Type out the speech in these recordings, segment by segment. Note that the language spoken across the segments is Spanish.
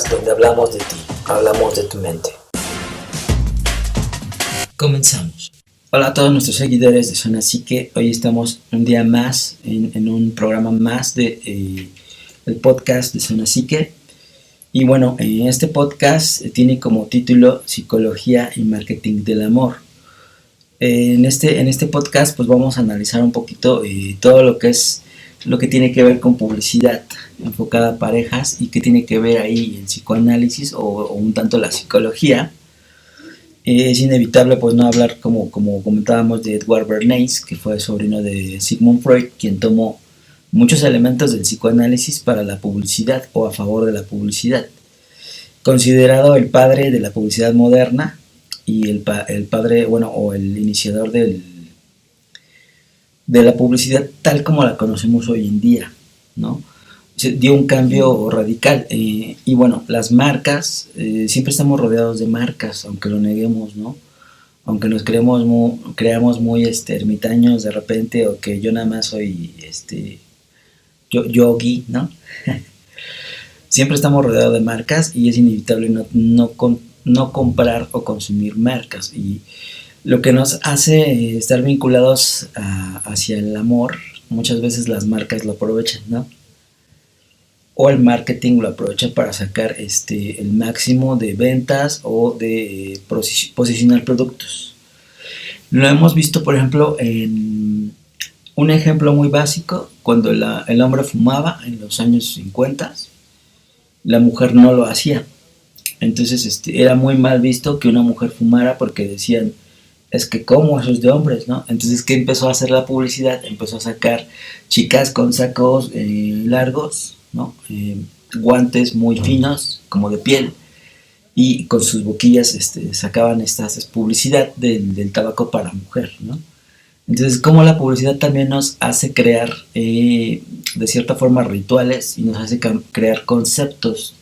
podcast donde hablamos de ti, hablamos de tu mente. Comenzamos. Hola a todos nuestros seguidores de Zona Psique. Hoy estamos un día más en un programa más de el podcast de Zona Psique. Y bueno, este podcast tiene como título Psicología y Marketing del Amor. En este podcast pues vamos a analizar un poquito todo lo que tiene que ver con publicidad enfocada a parejas y que tiene que ver ahí el psicoanálisis o un tanto la psicología. Es inevitable pues no hablar como comentábamos de Edward Bernays, que fue sobrino de Sigmund Freud, quien tomó muchos elementos del psicoanálisis para la publicidad o a favor de la publicidad. Considerado el padre de la publicidad moderna y el padre, o el iniciador de la publicidad tal como la conocemos hoy en día, ¿no? Se dio un cambio radical y bueno, las marcas, siempre estamos rodeados de marcas, aunque lo neguemos, ¿no? Aunque nos creamos muy ermitaños de repente, o que yo nada más soy yogi, ¿no? Siempre estamos rodeados de marcas y es inevitable no comprar o consumir marcas, y lo que nos hace estar vinculados hacia el amor, muchas veces las marcas lo aprovechan, ¿no? O el marketing lo aprovecha para sacar el máximo de ventas o de posicionar productos. Lo hemos visto, por ejemplo, en un ejemplo muy básico, cuando el hombre fumaba en los años 50, la mujer no lo hacía. Entonces era muy mal visto que una mujer fumara, porque decían, es que como eso es de hombres, ¿no? Entonces, ¿qué empezó a hacer la publicidad? Empezó a sacar chicas con sacos largos, ¿no? Guantes muy finos, como de piel, y con sus boquillas sacaban esta publicidad del tabaco para mujer, ¿no? Entonces, como la publicidad también nos hace crear, de cierta forma, rituales, y nos hace crear conceptos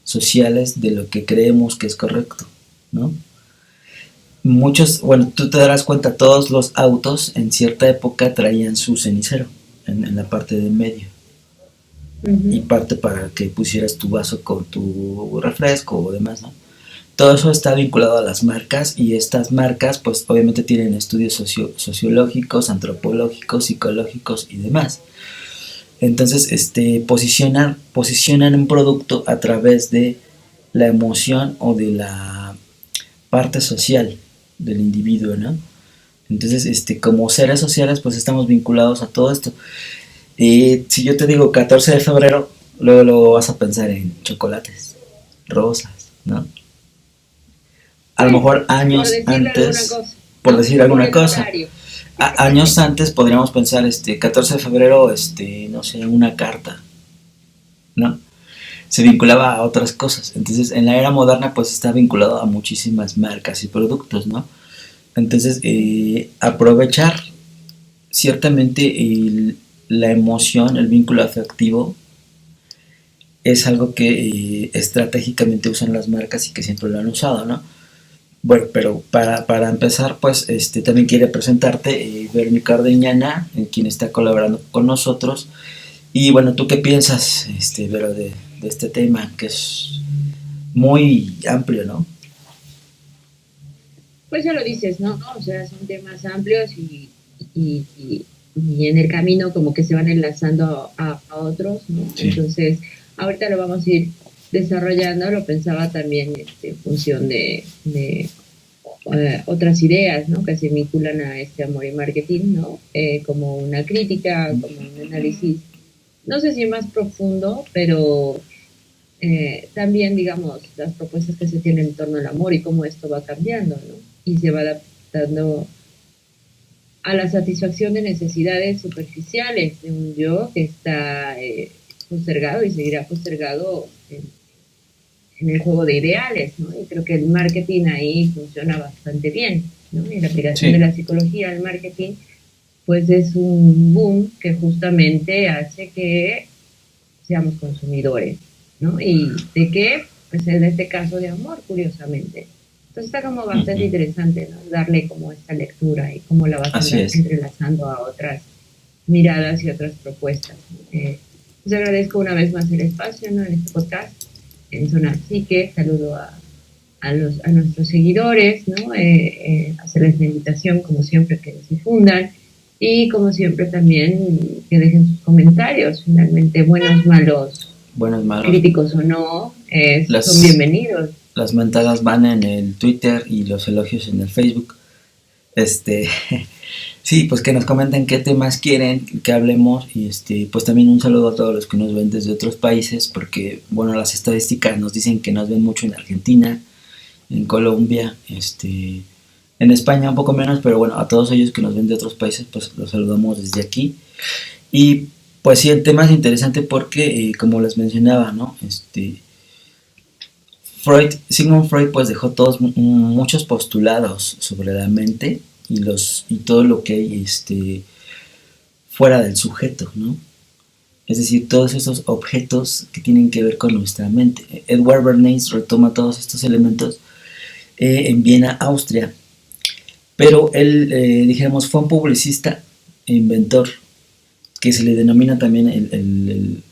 sociales de lo que creemos que es correcto, ¿no? Tú te darás cuenta, todos los autos en cierta época traían su cenicero en la parte del medio. Uh-huh. Y parte para que pusieras tu vaso con tu refresco o demás, ¿no? Todo eso está vinculado a las marcas, y estas marcas pues obviamente tienen estudios sociológicos, antropológicos, psicológicos y demás. Entonces posicionan un producto a través de la emoción o de la parte social del individuo, ¿no? Entonces como seres sociales pues estamos vinculados a todo esto. Si yo te digo 14 de febrero, luego vas a pensar en chocolates, rosas, ¿no? A lo mejor años antes, por decir alguna cosa, años antes podríamos pensar 14 de febrero, no sé, una carta, ¿no? Se vinculaba a otras cosas. Entonces en la era moderna pues está vinculado a muchísimas marcas y productos, ¿no? Entonces aprovechar ciertamente la emoción, el vínculo afectivo, es algo que estratégicamente usan las marcas y que siempre lo han usado, ¿no? Bueno, pero para empezar, pues también quiere presentarte Verónica Ordeñana, quien está colaborando con nosotros. Y bueno, ¿tú qué piensas, Vero, de este tema, que es muy amplio, ¿no? Pues ya lo dices, ¿no? O sea, son temas amplios y en el camino como que se van enlazando a otros, ¿no? Sí. Entonces, ahorita lo vamos a ir desarrollando. Lo pensaba también en función de otras ideas, ¿no? Que se vinculan a amor y marketing, ¿no? Como una crítica, como un análisis, no sé si más profundo, pero también, digamos, las propuestas que se tienen en torno al amor y cómo esto va cambiando, ¿no? Y se va adaptando a la satisfacción de necesidades superficiales de un yo que está postergado y seguirá postergado en el juego de ideales, ¿no? Y creo que el marketing ahí funciona bastante bien, ¿no? Y la aplicación de la psicología al marketing pues es un boom que justamente hace que seamos consumidores, ¿no? Y de qué, pues en este caso de amor, curiosamente. Entonces está como bastante interesante, ¿no? Darle como esta lectura y cómo la vas entrelazando a otras miradas y otras propuestas. Les agradezco una vez más el espacio, ¿no? En este podcast. en Sonar Psique. Saludo a nuestros seguidores, ¿no? Hacerles la invitación, como siempre, que nos difundan y, como siempre, también que dejen sus comentarios. Finalmente, buenos, malos, críticos o no, son las, bienvenidos. las mentadas van en el Twitter y los elogios en el Facebook. Este, sí, pues que nos comenten qué temas quieren que hablemos y pues también un saludo a todos los que nos ven desde otros países, porque bueno, las estadísticas nos dicen que nos ven mucho en Argentina, en Colombia, en España un poco menos, pero bueno, a todos ellos que nos ven de otros países, pues los saludamos desde aquí. Y pues sí, el tema es interesante porque, como les mencionaba, ¿no? Sigmund Freud pues dejó muchos postulados sobre la mente y todo lo que hay fuera del sujeto, ¿no? Es decir, todos esos objetos que tienen que ver con nuestra mente. Edward Bernays retoma todos estos elementos en Viena, Austria, pero él, dijéramos, fue un publicista e inventor, que se le denomina también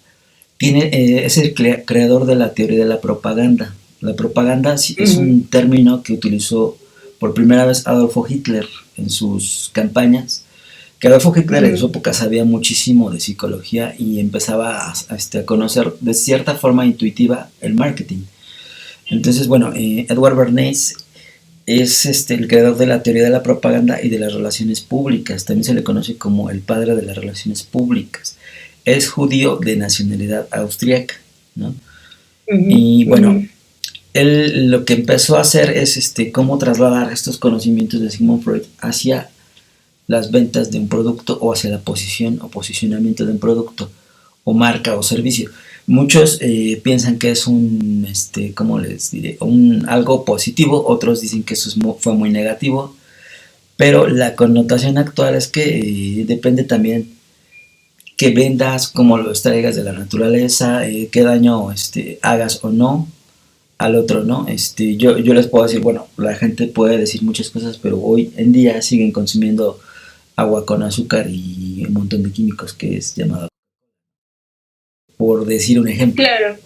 es el creador de la teoría de la propaganda. La propaganda es un término que utilizó por primera vez Adolfo Hitler en sus campañas, que Adolfo Hitler en su época sabía muchísimo de psicología y empezaba a conocer de cierta forma intuitiva el marketing. Entonces, bueno, Edward Bernays es el creador de la teoría de la propaganda y de las relaciones públicas. También se le conoce como el padre de las relaciones públicas. Es judío de nacionalidad austríaca, ¿no? Y bueno, él lo que empezó a hacer es cómo trasladar estos conocimientos de Sigmund Freud hacia las ventas de un producto o hacia la posición o posicionamiento de un producto o marca o servicio. Muchos piensan que es ¿cómo les diré? Algo positivo, otros dicen que eso fue muy negativo, pero la connotación actual es que depende también que vendas, cómo lo extraigas de la naturaleza, qué daño hagas o no al otro, ¿no? Yo les puedo decir, bueno, la gente puede decir muchas cosas, pero hoy en día siguen consumiendo agua con azúcar y un montón de químicos que es llamado, por decir un ejemplo. Claro.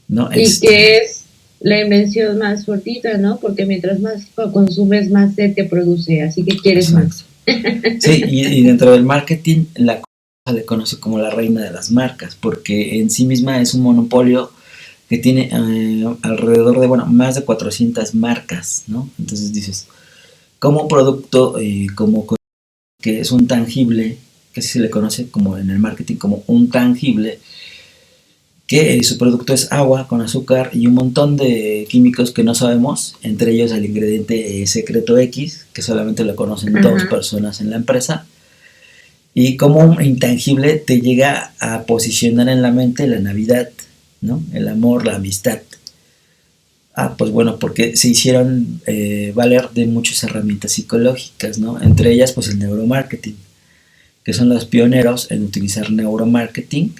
¿No? Y que es la invención más fuertita, ¿no? Porque mientras más consumes, más sed te produce, así que quieres exacto. Más. Sí, y dentro del marketing la cosa se le conoce como la reina de las marcas, porque en sí misma es un monopolio que tiene alrededor de, bueno, más de 400 marcas, ¿no? Entonces dices, como producto, como que es un tangible, que se le conoce como en el marketing como un tangible, que su producto es agua con azúcar y un montón de químicos que no sabemos, entre ellos el ingrediente secreto X, que solamente lo conocen dos personas en la empresa, y como un intangible te llega a posicionar en la mente la Navidad, ¿no? El amor, la amistad. Pues bueno, porque se hicieron valer de muchas herramientas psicológicas, ¿no? Entre ellas pues el neuromarketing, que son los pioneros en utilizar neuromarketing,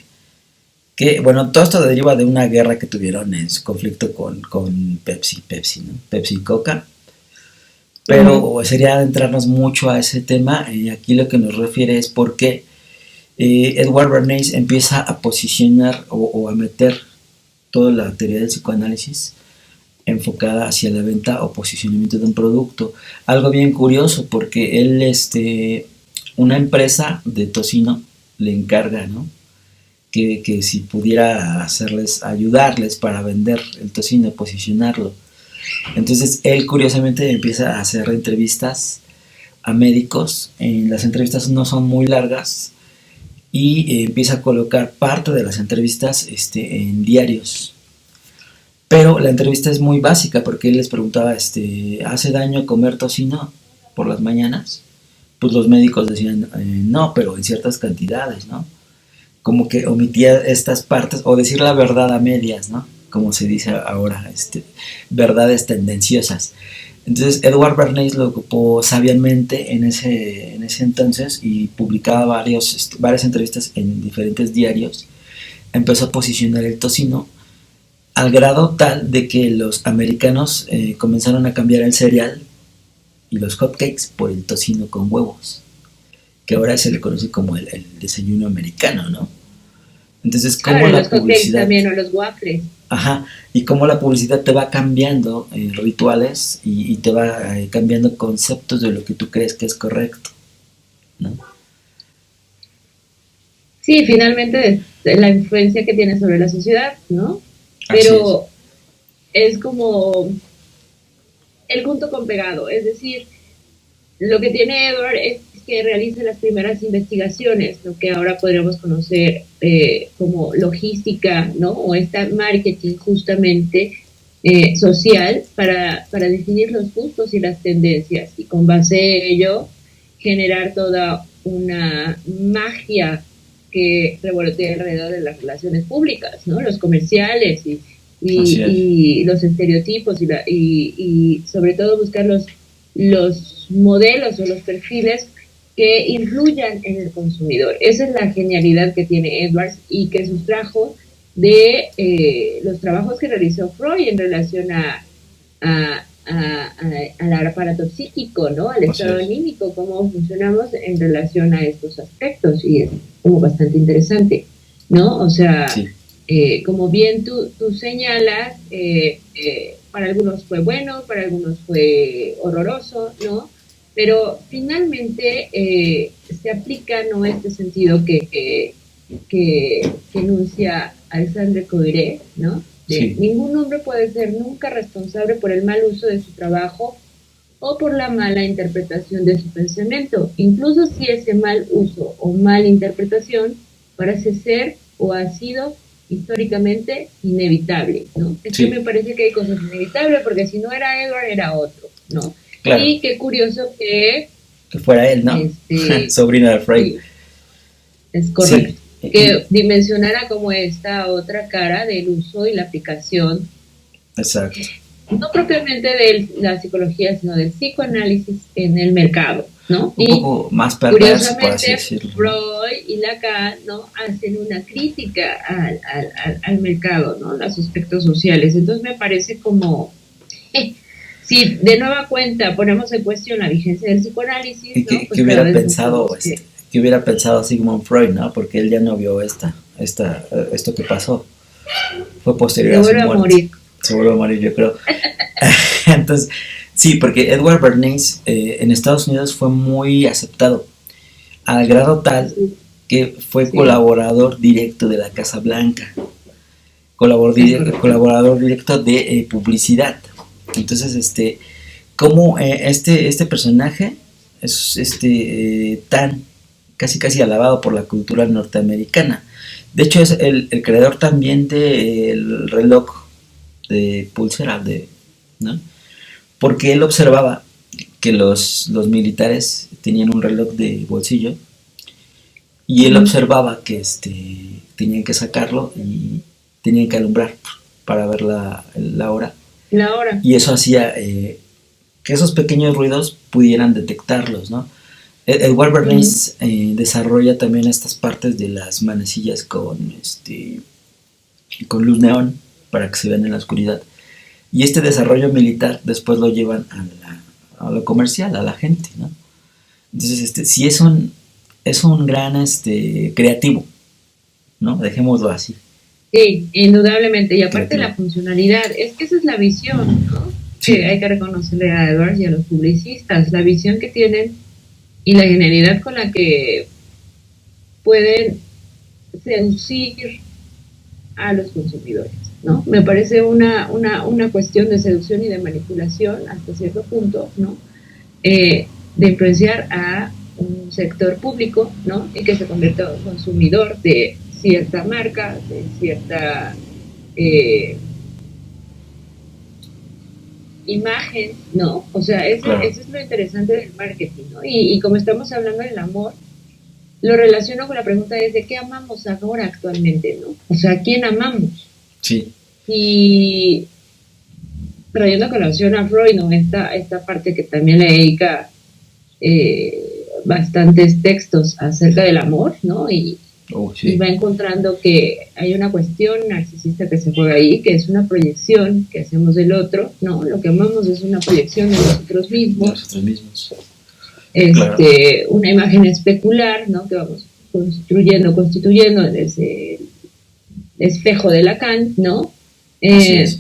que bueno, todo esto deriva de una guerra que tuvieron en su conflicto con Pepsi, ¿no? Pepsi y Coca, pero sería adentrarnos mucho a ese tema. Aquí lo que nos refiere es porque Edward Bernays empieza a posicionar o a meter toda la teoría del psicoanálisis enfocada hacia la venta o posicionamiento de un producto. Algo bien curioso, porque él, una empresa de tocino le encarga, ¿no? Que si pudiera ayudarles para vender el tocino, posicionarlo. Entonces él curiosamente empieza a hacer entrevistas a médicos. Las entrevistas no son muy largas y empieza a colocar parte de las entrevistas en diarios. Pero la entrevista es muy básica porque él les preguntaba, ¿hace daño comer tocino por las mañanas? Pues los médicos decían, no, pero en ciertas cantidades, ¿no? Como que omitía estas partes, o decir la verdad a medias, ¿no? Como se dice ahora, verdades tendenciosas. Entonces Edward Bernays lo ocupó sabiamente en ese entonces y publicaba varias entrevistas en diferentes diarios. Empezó a posicionar el tocino al grado tal de que los americanos comenzaron a cambiar el cereal y los hotcakes por el tocino con huevos, que ahora se le conoce como el desayuno americano, ¿no? Entonces, cómo Claro, la los cupcakes publicidad, también o los waffles. ajá, y cómo la publicidad te va cambiando rituales y te va cambiando conceptos de lo que tú crees que es correcto, ¿no? Sí, finalmente es la influencia que tiene sobre la sociedad, ¿no? Así es. Pero es como el junto con pegado, es decir, lo que tiene Edward es que realiza las primeras investigaciones, lo que ahora podríamos conocer como logística, ¿no? O esta marketing justamente social para definir los gustos y las tendencias y con base en ello generar toda una magia que revolotea alrededor de las relaciones públicas, ¿no? Los comerciales Así es. y los estereotipos y sobre todo buscar los modelos o los perfiles que influyan en el consumidor. Esa es la genialidad que tiene Edwards y que sustrajo de los trabajos que realizó Freud en relación al aparato psíquico, ¿no? Al Así estado es. anímico, cómo funcionamos en relación a estos aspectos y es como bastante interesante, ¿no? O sea, Sí. como bien tú señalas, para algunos fue bueno, para algunos fue horroroso, ¿no? Pero finalmente se aplica, ¿no? Este sentido que enuncia Alexandre Coiré, ¿no? De Sí. ningún hombre puede ser nunca responsable por el mal uso de su trabajo o por la mala interpretación de su pensamiento, incluso si ese mal uso o mala interpretación parece ser o ha sido históricamente inevitable, ¿no? Es que me Sí. parece que hay cosas inevitables porque si no era Edward era otro, ¿no? Claro. Y qué curioso que Que fuera él, ¿no? este Sobrino de Freud. sí, es Sí. correcto, que dimensionara como esta otra cara del uso y la aplicación Exacto. no propiamente de la psicología, sino del psicoanálisis en el mercado, ¿no? Un Y poco más perverso, por así curiosamente, decirlo, ¿no? Freud y Lacan, ¿no? Hacen una crítica al mercado, ¿no? Los aspectos sociales. Entonces me parece como, si de nueva cuenta ponemos en cuestión la vigencia del psicoanálisis, Y ¿no? que Pues cada hubiera vez pensado, mostramos que que hubiera pensado Sigmund Freud, ¿no? Porque él ya no vio esto que pasó. Fue posterior se a su vuelve a muerte. morir. Se volvió a morir, yo creo. Entonces, sí, porque Edward Bernays en Estados Unidos fue muy aceptado, al grado tal Sí, que fue sí, colaborador directo de la Casa Blanca, es correcto. colaborador directo de publicidad. Entonces, como este personaje es tan casi alabado por la cultura norteamericana. De hecho, es el creador también del reloj de pulsera, ¿no? Porque él observaba que los militares tenían un reloj de bolsillo y él Ujú. observaba que tenían que sacarlo y tenían que alumbrar para ver la hora. La hora. Y eso hacía que esos pequeños ruidos pudieran detectarlos, ¿no? Edward Ujú. Bernays desarrolla también estas partes de las manecillas con luz neón para que se vean en la oscuridad. Y este desarrollo militar después lo llevan a lo comercial, a la gente, ¿no? Entonces, sí es un gran creativo, ¿no? Dejémoslo así, Sí, indudablemente. Y aparte creativo. la funcionalidad, es que esa es la visión, ¿no? Que Sí, hay que reconocerle a Edwards y a los publicistas, la visión que tienen y la genialidad con la que pueden seducir a los consumidores, ¿no? Me parece una cuestión de seducción y de manipulación hasta cierto punto, ¿no? De influenciar a un sector público, ¿no? Y que se convierta en un consumidor de cierta marca, de cierta eh, imagen, ¿no? O sea, claro. eso es lo interesante del marketing, ¿no? Y como estamos hablando del amor, lo relaciono con la pregunta es de qué amamos ahora actualmente, ¿no? O sea, ¿a quién amamos? Sí, Y trayendo a colación a Freud, ¿no? Esta parte que también le dedica eh, bastantes textos acerca del amor, ¿no? Y sí, va encontrando que hay una cuestión narcisista que se juega ahí, que es una proyección que hacemos del otro, ¿no? Lo que amamos es una proyección de nosotros de mismos, nosotros mismos. Claro, una imagen especular, ¿no? Que vamos constituyendo desde espejo de Lacan, ¿no? Así es.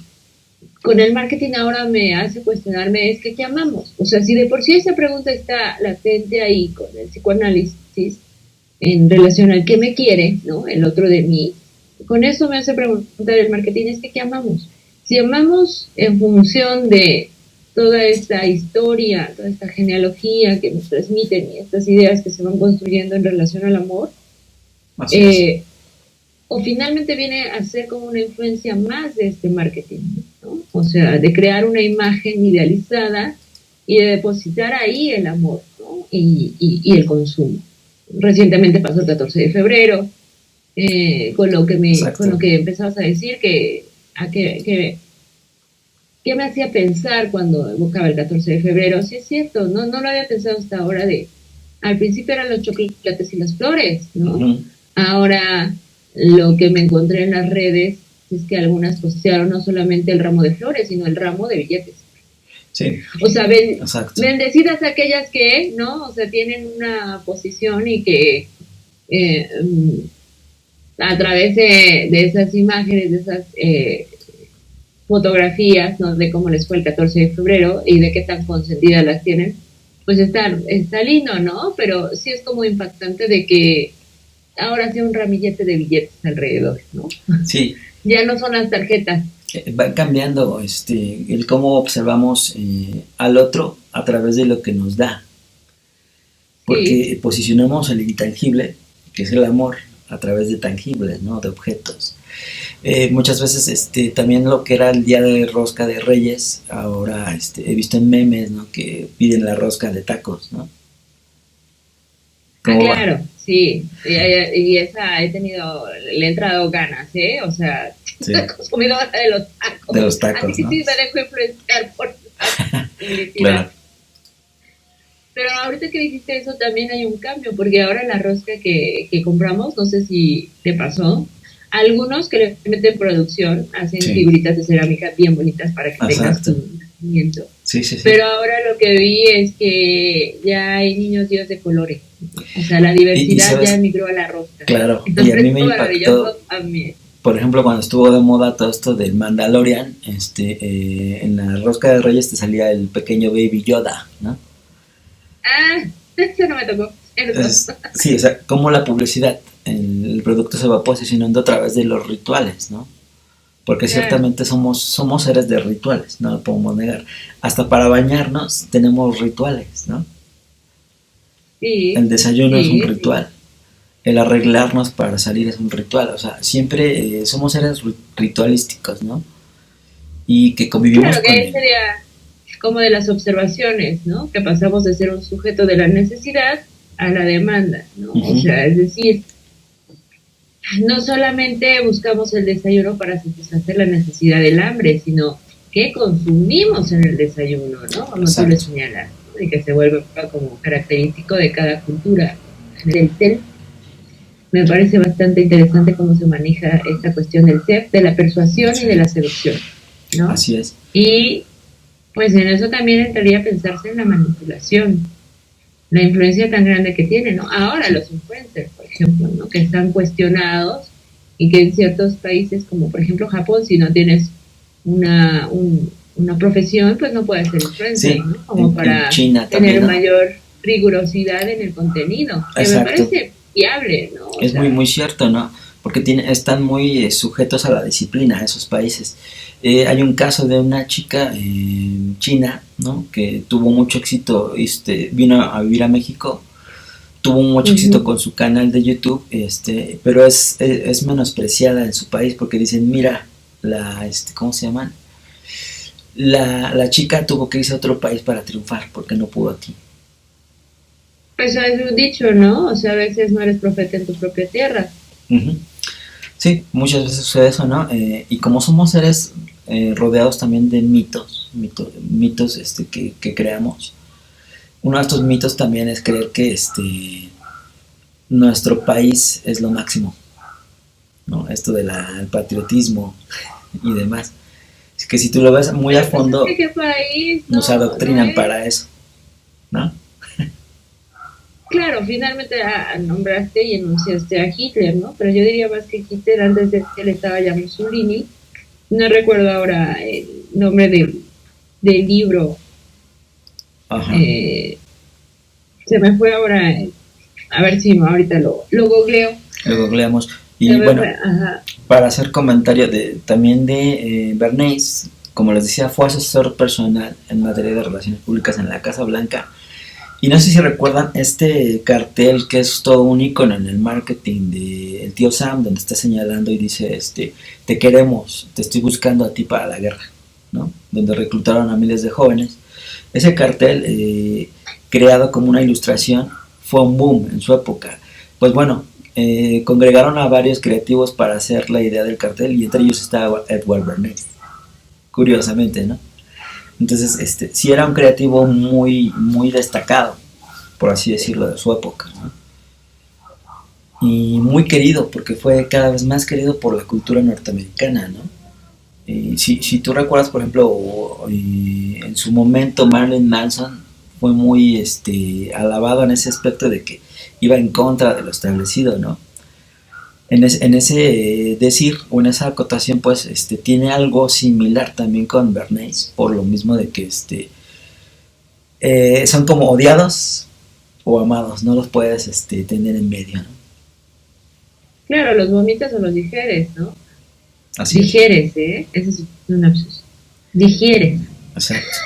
Con el marketing ahora me hace cuestionarme es que ¿qué amamos? O sea, si de por sí esa pregunta está latente ahí con el psicoanálisis en relación al que me quiere, ¿no? El otro de mí, con eso me hace preguntar el marketing es que ¿qué amamos? Si amamos en función de toda esta historia, toda esta genealogía que nos transmiten y estas ideas que se van construyendo en relación al amor, Así es. eh, o finalmente viene a ser como una influencia más de este marketing, ¿no? O sea, de crear una imagen idealizada y de depositar ahí el amor, ¿no? Y el consumo. Recientemente pasó el 14 de febrero, con lo Exacto. que empezabas a decir que me hacía pensar cuando evocaba el 14 de febrero. Sí es cierto, no lo había pensado hasta ahora al principio eran los chocolates y las flores, ¿no? Ujú. Ahora lo que me encontré en las redes es que algunas postearon no solamente el ramo de flores, sino el ramo de billetes. Sí, O sea, exacto. bendecidas aquellas que, ¿no? O sea, tienen una posición y que eh, a través de esas imágenes, de esas fotografías, ¿no? De cómo les fue el 14 de febrero y de qué tan consentidas las tienen, pues está lindo, ¿no? Pero sí es como impactante de que ahora sea un ramillete de billetes alrededor, ¿no? Sí, Ya no son las tarjetas. va cambiando el cómo observamos al otro a través de lo que nos da, Sí, porque posicionamos el intangible, que es el amor, a través de tangibles, ¿no? De objetos. Muchas veces también lo que era el día de rosca de Reyes, ahora he visto en memes, ¿no? Que piden la rosca de tacos, ¿no? ah, ¿Cómo va? claro, sí. Y esa le he entrado ganas, ¿eh? O sea, Sí, consumidora de los de tacos. los tacos, Así ¿no? sí me dejo influenciar por la publicidad. Claro. Pero ahorita que dijiste eso también hay un cambio, porque ahora la rosca que compramos, no sé si te pasó, algunos que le meten producción hacen Sí, figuritas de cerámica bien bonitas para que tengas exacto. tu nacimiento. Sí, sí, sí. Pero ahora lo que vi es que ya hay niños dios de colores. O sea, la Y diversidad ya sabes, emigró a la rosca. claro, Y me y a mí parece me impactó, maravilloso también. por ejemplo, cuando estuvo de moda todo esto del Mandalorian, en la rosca de Reyes te salía el pequeño Baby Yoda, ¿no? Ah, eso no me tocó, cierto. Sí, o sea, cómo la publicidad, el producto se va posicionando a través de los rituales, ¿no? Porque Claro, ciertamente somos seres de rituales, no lo podemos negar. Hasta para bañarnos tenemos rituales, ¿no? El sí, desayuno es un sí, sí. ritual, el arreglarnos para salir es un ritual, o sea, siempre somos seres ritualísticos, ¿no? Y que convivimos Claro que con ahí él. sería como de las observaciones, ¿no? Que pasamos de ser un sujeto de la necesidad a la demanda, ¿no? O Ujú. sea, es decir, no solamente buscamos el desayuno para satisfacer la necesidad del hambre, sino qué consumimos en el desayuno, ¿no? Como tú le Exacto. señalas, ¿no? Y que se vuelve como característico de cada cultura. Del TEL me parece bastante interesante cómo se maneja esta cuestión del CEP, de la persuasión y Sí, de la seducción, ¿no? así es. Y pues en eso también entraría a pensarse en la manipulación, la influencia tan grande que tienen, ¿no? Ahora Sí, los influencers, por ejemplo, ¿no? Que están cuestionados y que en ciertos países, como por ejemplo Japón, si no tienes una profesión, pues no puedes ser influencer, sí, ¿no? Como en para China también, tener ¿no? mayor rigurosidad en el contenido, que me Exacto. parece viable, ¿no? O Es muy, sea, muy cierto, ¿no? Porque están muy sujetos a la disciplina esos países. Hay un caso de una chica china, ¿no? Que tuvo mucho éxito, vino a vivir a México, tuvo mucho éxito uh-huh. con su canal de YouTube, pero es menospreciada en su país porque dicen, mira, ¿cómo se llaman? La chica tuvo que irse a otro país para triunfar porque no pudo aquí. Pues es un dicho, ¿no? O sea, a veces no eres profeta en tu propia tierra. Ujú. Sí, muchas veces sucede eso, ¿no? Y como somos seres rodeados también de mitos que creamos, uno de estos mitos también es creer que nuestro país es lo máximo, ¿no? Esto del patriotismo y demás. Es que si tú lo ves muy a Pero pues es fondo, que qué país nos no adoctrinan es. para eso, ¿no? claro, finalmente nombraste y enunciaste a Hitler, ¿no? Pero yo diría más que Hitler, antes de él estaba ya Mussolini. No recuerdo ahora el nombre del libro. Ajá, eh, Se me fue ahora, a ver si ahorita lo googleo. lo googleamos. Se Y me fue, bueno, ajá. para hacer comentario también de Bernays, como les decía, fue asesor personal en materia de relaciones públicas en la Casa Blanca. Y no sé si recuerdan este cartel que es todo un icono en el marketing de el tío Sam, donde está señalando y dice, te queremos, te estoy buscando a ti para la guerra, ¿no? Donde reclutaron a miles de jóvenes. Ese cartel, creado como una ilustración, fue un boom en su época. Pues bueno, congregaron a varios creativos para hacer la idea del cartel y entre ellos estaba Edward Bernays, curiosamente, ¿no? Entonces, sí era un creativo muy, muy destacado, por así decirlo, de su época, ¿no? Y muy querido, porque fue cada vez más querido por la cultura norteamericana, ¿no? Y si tú recuerdas, por ejemplo, en su momento Marilyn Manson fue muy alabado en ese aspecto de que iba en contra de lo establecido, ¿no? En ese decir o en esa acotación, pues, tiene algo similar también con Bernays, por lo mismo de que son como odiados o amados, no los puedes tener en medio, ¿no? Claro, los vomitas o los digieres, ¿no? Así es, Digieres, ¿eh? Ese es un lapsus. Digieres. exacto.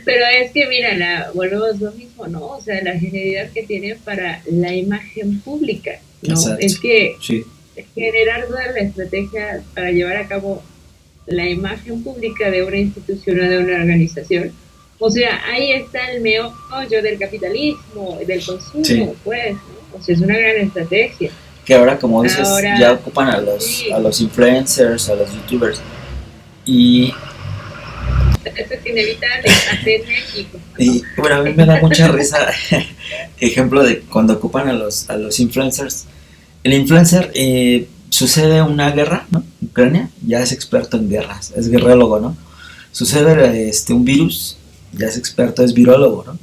Pero es que, mira, volvemos lo mismo, ¿no? O sea, la genialidad que tiene para la imagen pública, ¿no? Exacto, Es que sí, generar toda la estrategia para llevar a cabo la imagen pública de una institución o de una organización. O sea, ahí está el meollo del capitalismo, del sí. consumo, pues, ¿no? O sea, es una gran estrategia. Que ahora, como dices, ya Ahora, ocupan a sí, los influencers, a los youtubers. Y, esto es inevitable, y más en México, ¿no? y bueno, a mí me da mucha risa ejemplo de cuando ocupan a los influencers. El influencer, sucede una guerra, ¿no? Ucrania, ya es experto en guerras, es guerrólogo, ¿no? Sucede un virus, ya es experto, es virólogo, ¿no?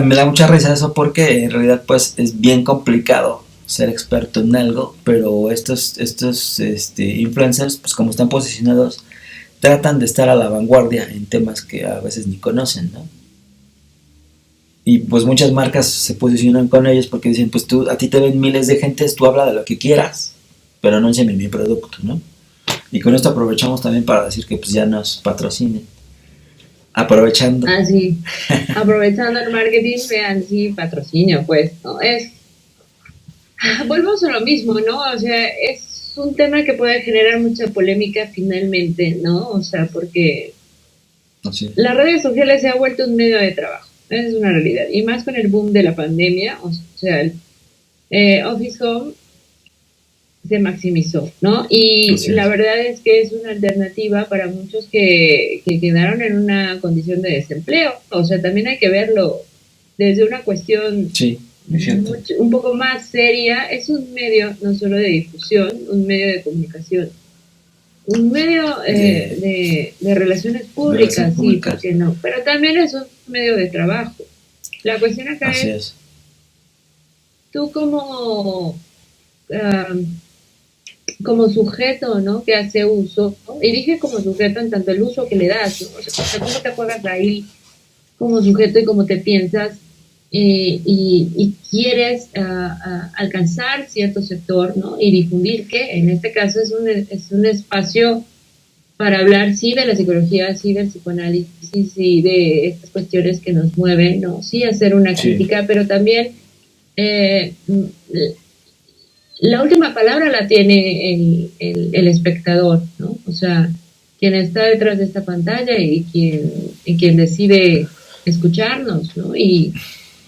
Me da mucha risa eso porque en realidad pues es bien complicado ser experto en algo, pero estos influencers, pues como están posicionados, tratan de estar a la vanguardia en temas que a veces ni conocen, ¿no? Y pues muchas marcas se posicionan con ellos porque dicen, pues tú, a ti te ven miles de gentes, tú habla de lo que quieras, pero no enseñes mi producto, ¿no? Y con esto aprovechamos también para decir que pues ya nos patrocinen. Aprovechando. Así, aprovechando el marketing, vean, sí, patrocinio, pues, ¿no? Volvemos a lo mismo, ¿no? O sea, es un tema que puede generar mucha polémica finalmente, ¿no? O sea, porque Así es. las redes sociales se ha vuelto un medio de trabajo, esa es una realidad, y más con el boom de la pandemia, o sea, el Office Home se maximizó, ¿no? Y Así la es. verdad es que es una alternativa para muchos que quedaron en una condición de desempleo, o sea, también hay que verlo desde una cuestión Sí, es cierto. un poco más seria. Es un medio no solo de difusión, un medio de comunicación, un medio De, de relaciones de relaciones públicas, sí, ¿por públicas. qué no? Pero también es un medio de trabajo. La cuestión acá Así es, es. tú um, como sujeto, ¿no? Que hace uso, ¿no? Y dije como sujeto en tanto el uso que le das, ¿no? O sea, cómo te juegas ahí como sujeto y cómo te piensas y quieres alcanzar cierto sector, ¿no? Y difundir que en este caso es un espacio para hablar, sí, de la psicología, sí, del psicoanálisis, sí, de estas cuestiones que nos mueven, ¿no? Sí, hacer una Sí, crítica, pero también eh, la última palabra la tiene el espectador, ¿no? O sea, quien está detrás de esta pantalla y quien decide escucharnos, ¿no? Y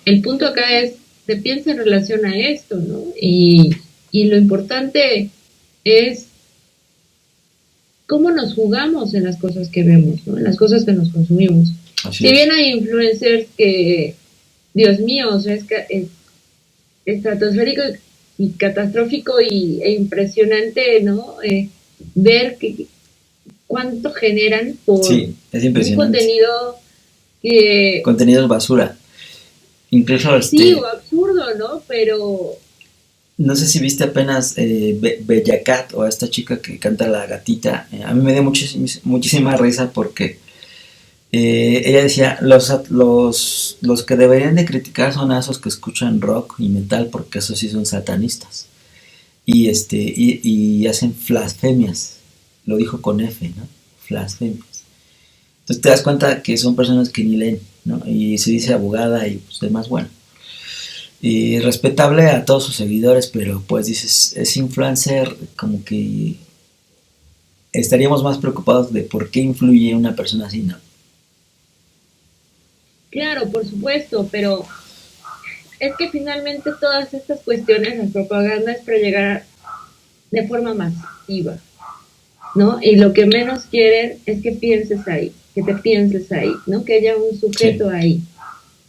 el punto acá es, se piensa en relación a esto, ¿no? Y lo importante es cómo nos jugamos en las cosas que vemos, ¿no? En las cosas que nos consumimos. así Si bien es. hay influencers que, Dios mío, o sea, es estratosférico y catastrófico e impresionante, ¿no? Ver cuánto generan por Sí, es un impresionante. contenido que contenidos basura. Incluso sí, o absurdo, ¿no? Pero no sé si viste apenas Bella Cat o a esta chica que canta La Gatita. A mí me dio muchísima risa porque ella decía, los que deberían de criticar son a esos que escuchan rock y metal porque esos sí son satanistas. Y hacen blasfemias. Lo dijo con F, ¿no? Blasfemias. Entonces te das cuenta que son personas que ni leen, ¿no? Y se dice abogada y pues demás, bueno. Y respetable a todos sus seguidores, pero pues dices, es influencer, como que estaríamos más preocupados de por qué influye una persona así, ¿no? claro, por supuesto, pero es que finalmente todas estas cuestiones, la propaganda es para llegar de forma masiva, ¿no? Y lo que menos quieren es que pienses ahí, que te pienses ahí, ¿no? Que haya un Sí, sujeto ahí.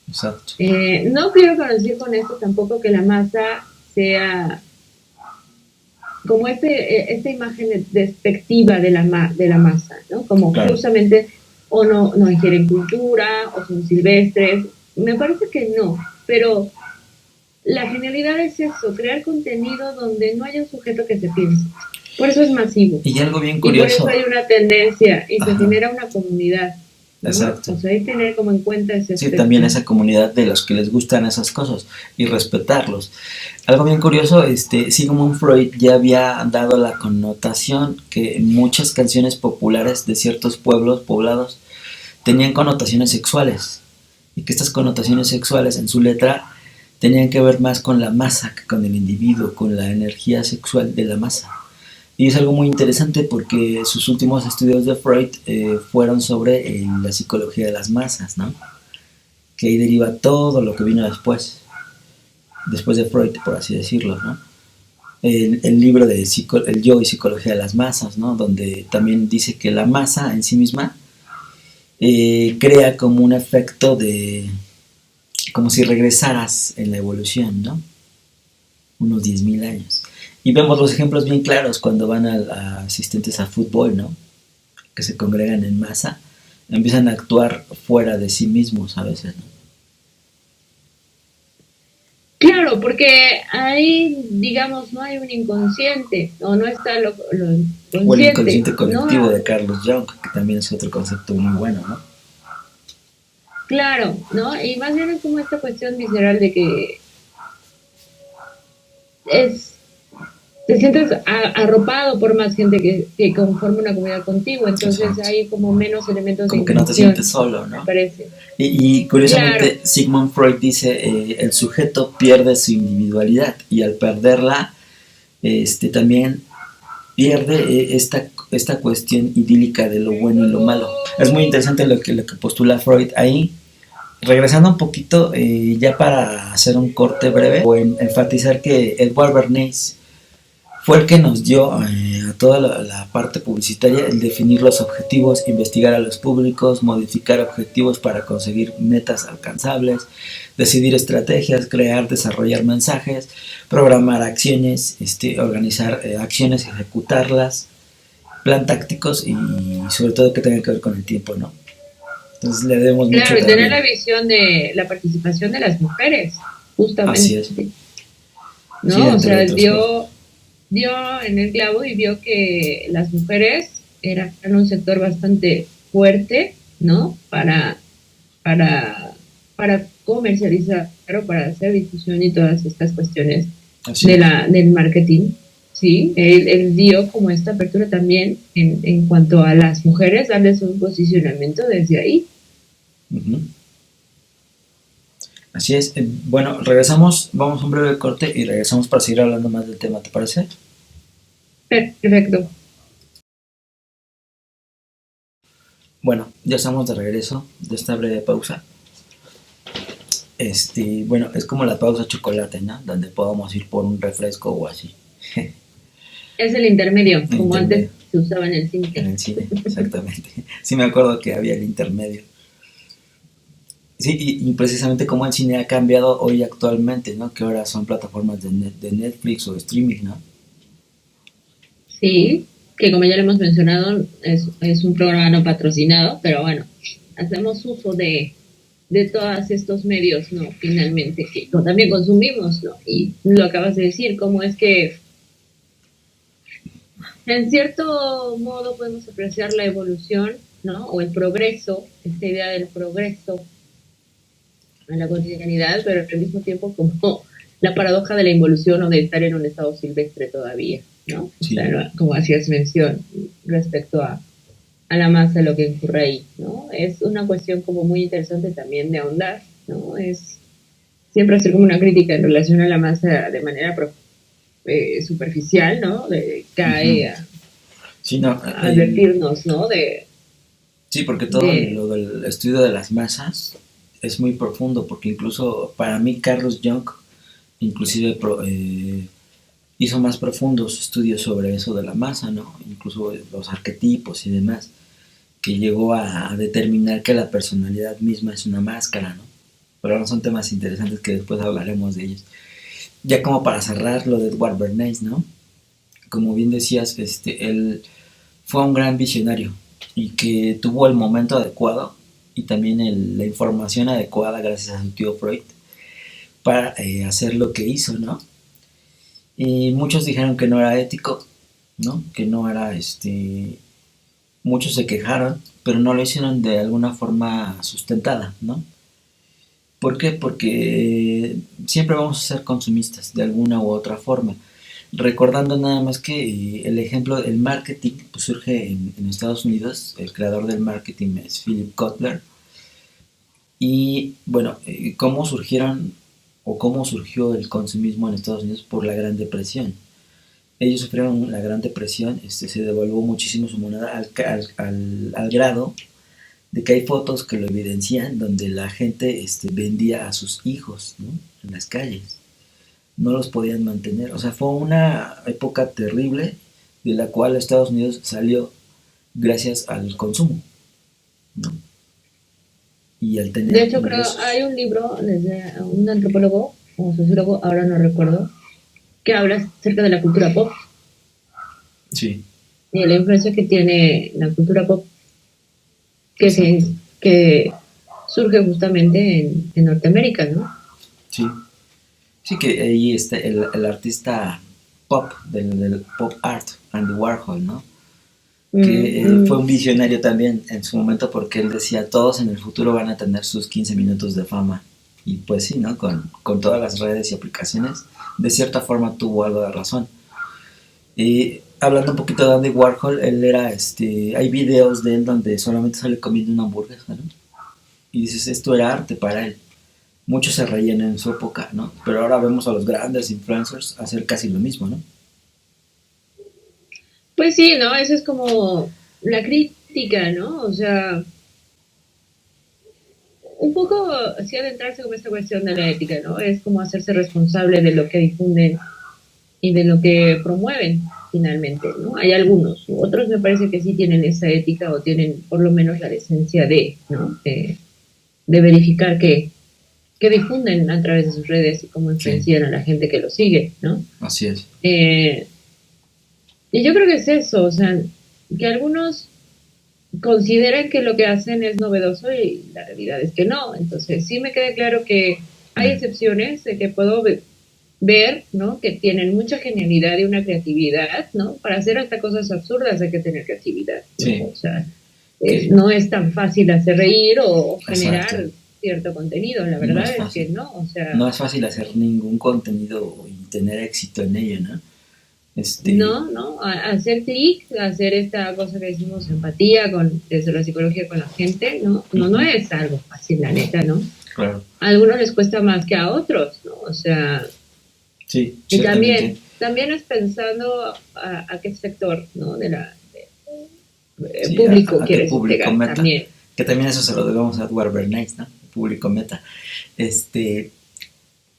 exacto. No quiero decir con esto tampoco que la masa sea como esta imagen despectiva de la masa, ¿no? Como Claro. justamente o no ingieren cultura o son silvestres. Me parece que no, pero la genialidad es eso, crear contenido donde no haya un sujeto que se piense. Por eso es masivo. Y algo bien Y por eso curioso. hay una tendencia y se Ajá, genera una comunidad, ¿no? exacto. O sea, hay que tener como en cuenta ese Sí, también aspecto. esa comunidad de los que les gustan esas cosas y respetarlos. Algo bien curioso, Sigmund Freud ya había dado la connotación que muchas canciones populares de ciertos pueblos poblados tenían connotaciones sexuales y que estas connotaciones sexuales en su letra tenían que ver más con la masa que con el individuo, con la energía sexual de la masa. Y es algo muy interesante porque sus últimos estudios de Freud fueron sobre la psicología de las masas, ¿no? Que ahí deriva todo lo que vino después de Freud, por así decirlo, ¿no? El libro de El yo y psicología de las masas, ¿no? Donde también dice que la masa en sí misma crea como un efecto de, como si regresaras en la evolución, ¿no? Unos 10.000 años. Y vemos los ejemplos bien claros cuando van a asistentes a fútbol, ¿no? Que se congregan en masa, empiezan a actuar fuera de sí mismos a veces, ¿no? Claro, porque ahí, digamos, no hay un inconsciente, o no está lo O el inconsciente, inconsciente ¿no? colectivo de Carlos Jung, que también es otro concepto muy bueno, ¿no? Claro, ¿no? Y más bien es como esta cuestión visceral de que es, te sientes arropado por más gente que conforma una comunidad contigo, entonces Exacto. hay como menos elementos de Como que no te sientes inclusión, solo, me ¿no? parece. Y Claro, curiosamente Sigmund Freud dice, el sujeto pierde su individualidad y al perderla, también pierde esta cuestión idílica de lo bueno y lo malo. Es muy interesante lo que postula Freud ahí. Regresando un poquito, ya para hacer un corte breve, o enfatizar que Edward Bernays fue el que nos dio a toda la parte publicitaria el definir los objetivos, investigar a los públicos, modificar objetivos para conseguir metas alcanzables, decidir estrategias, crear, desarrollar mensajes, programar acciones, organizar acciones, ejecutarlas, plan tácticos y sobre todo que tenga que ver con el tiempo, ¿no? Entonces le debemos mucho claro, y tener también. la visión de la participación de las mujeres, Así justamente, es. Sí, ¿no? O entre sea, otras cosas. dio en el clavo y vio que las mujeres eran un sector bastante fuerte, ¿no? Para, para comercializar o para hacer difusión y todas estas cuestiones Así es. del marketing. Sí, él dio como esta apertura también en cuanto a las mujeres, darles un posicionamiento desde ahí. Uh-huh. Así es. Bueno, regresamos, vamos a un breve corte y regresamos para seguir hablando más del tema, ¿te parece? Perfecto. Bueno, ya estamos de regreso de esta breve pausa. Bueno, es como la pausa chocolate, ¿no? Donde podamos ir por un refresco o así. Es el intermedio, El como antes intermedio, se usaba en el en cine. el cine, exactamente. Sí me acuerdo que había el intermedio. Sí, y precisamente como el cine ha cambiado hoy actualmente, ¿no? Que ahora son plataformas de Netflix o de streaming, ¿no? Sí, que como ya lo hemos mencionado, es un programa no patrocinado, pero bueno, hacemos uso de. de todos estos medios, ¿no? Finalmente, que también consumimos, ¿no? Y lo acabas de decir, cómo es que en cierto modo podemos apreciar la evolución, ¿no? O el progreso, esta idea del progreso en la cotidianidad, pero al mismo tiempo como la paradoja de la involución o de estar en un estado silvestre todavía, ¿no? O sea, Sí, ¿no? Como hacías mención respecto a la masa, lo que ocurre ahí, ¿no? Es una cuestión como muy interesante también de ahondar, ¿no? Es siempre hacer como una crítica en relación a la masa de manera superficial, ¿no? ujú. Cae Sí, no, a advertirnos, ¿no? sí, porque todo De, lo del estudio de las masas es muy profundo, porque incluso para mí Carlos Jung inclusive hizo más profundos estudios sobre eso de la masa, ¿no? Incluso los arquetipos y demás, que llegó a determinar que la personalidad misma es una máscara, ¿no? Pero no son temas interesantes que después hablaremos de ellos. Ya como para cerrar lo de Edward Bernays, ¿no? Como bien decías, él fue un gran visionario y que tuvo el momento adecuado y también la información adecuada gracias a su tío Freud para hacer lo que hizo, ¿no? Y muchos dijeron que no era ético, ¿no? Que no era, muchos se quejaron, pero no lo hicieron de alguna forma sustentada, ¿no? ¿Por qué? Porque siempre vamos a ser consumistas de alguna u otra forma. Recordando nada más que el ejemplo, el marketing pues surge en Estados Unidos, el creador del marketing es Philip Kotler, y bueno, ¿cómo surgieron o cómo surgió el consumismo en Estados Unidos? Por la Gran Depresión. Ellos sufrieron la Gran Depresión, se devaluó muchísimo su moneda al grado de que hay fotos que lo evidencian donde la gente vendía a sus hijos, ¿no? En las calles. No los podían mantener. O sea, fue una época terrible de la cual Estados Unidos salió gracias al consumo, ¿no? Y al de tener hecho, creo, ingresos. hay un libro desde un antropólogo o sociólogo, ahora no recuerdo, que habla acerca de la cultura pop Sí, y la influencia que tiene la cultura pop que, exacto. que surge justamente en Norteamérica, ¿no? Sí, sí que ahí el artista pop, del pop art, Andy Warhol, ¿no? Que fue Mm, un visionario también en su momento porque él decía, todos en el futuro van a tener sus 15 minutos de fama. Y pues sí, ¿no? Con todas las redes y aplicaciones, de cierta forma tuvo algo de razón. Y hablando un poquito de Andy Warhol, él era, hay videos de él donde solamente sale comiendo una hamburguesa, ¿no? Y dices, esto era arte para él. Muchos se reían en su época, ¿no? Pero ahora vemos a los grandes influencers hacer casi lo mismo, ¿no? pues sí, ¿no? Eso es como la crítica, ¿no? O sea, un poco así adentrarse con esta cuestión de la ética, ¿no? Es como hacerse responsable de lo que difunden y de lo que promueven finalmente, ¿no? Hay algunos, otros me parece que sí tienen esa ética o tienen por lo menos la decencia de, ¿no? De verificar que difunden a través de sus redes y cómo Sí, influencian a la gente que lo sigue, ¿no? así es. Eh, y yo creo que es eso, o sea, que algunos consideran que lo que hacen es novedoso y la realidad es que no. Entonces, sí me queda claro que hay Mm, excepciones de que puedo ver, ¿no? Que tienen mucha genialidad y una creatividad, ¿no? Para hacer hasta cosas absurdas hay que tener creatividad, ¿no? sí, O sea, que, no es tan fácil hacer reír o exacto, generar cierto contenido, la no es verdad es que fácil. no, o sea, No es fácil hacer ningún contenido y tener éxito en ello, ¿no? Este, no, ¿no? Hacer clic, hacer esta cosa que decimos empatía con, desde la psicología con la gente, ¿no? No, no ujú, es algo fácil, la neta, ¿no? claro, A algunos les cuesta más que a otros, ¿no? O sea, sí, y ciertamente. también es pensando a qué sector, ¿no? Sí, Público qué quieres público llegar meta. también. Que también eso se lo debemos a Edward Bernays, ¿no? El público meta. Este,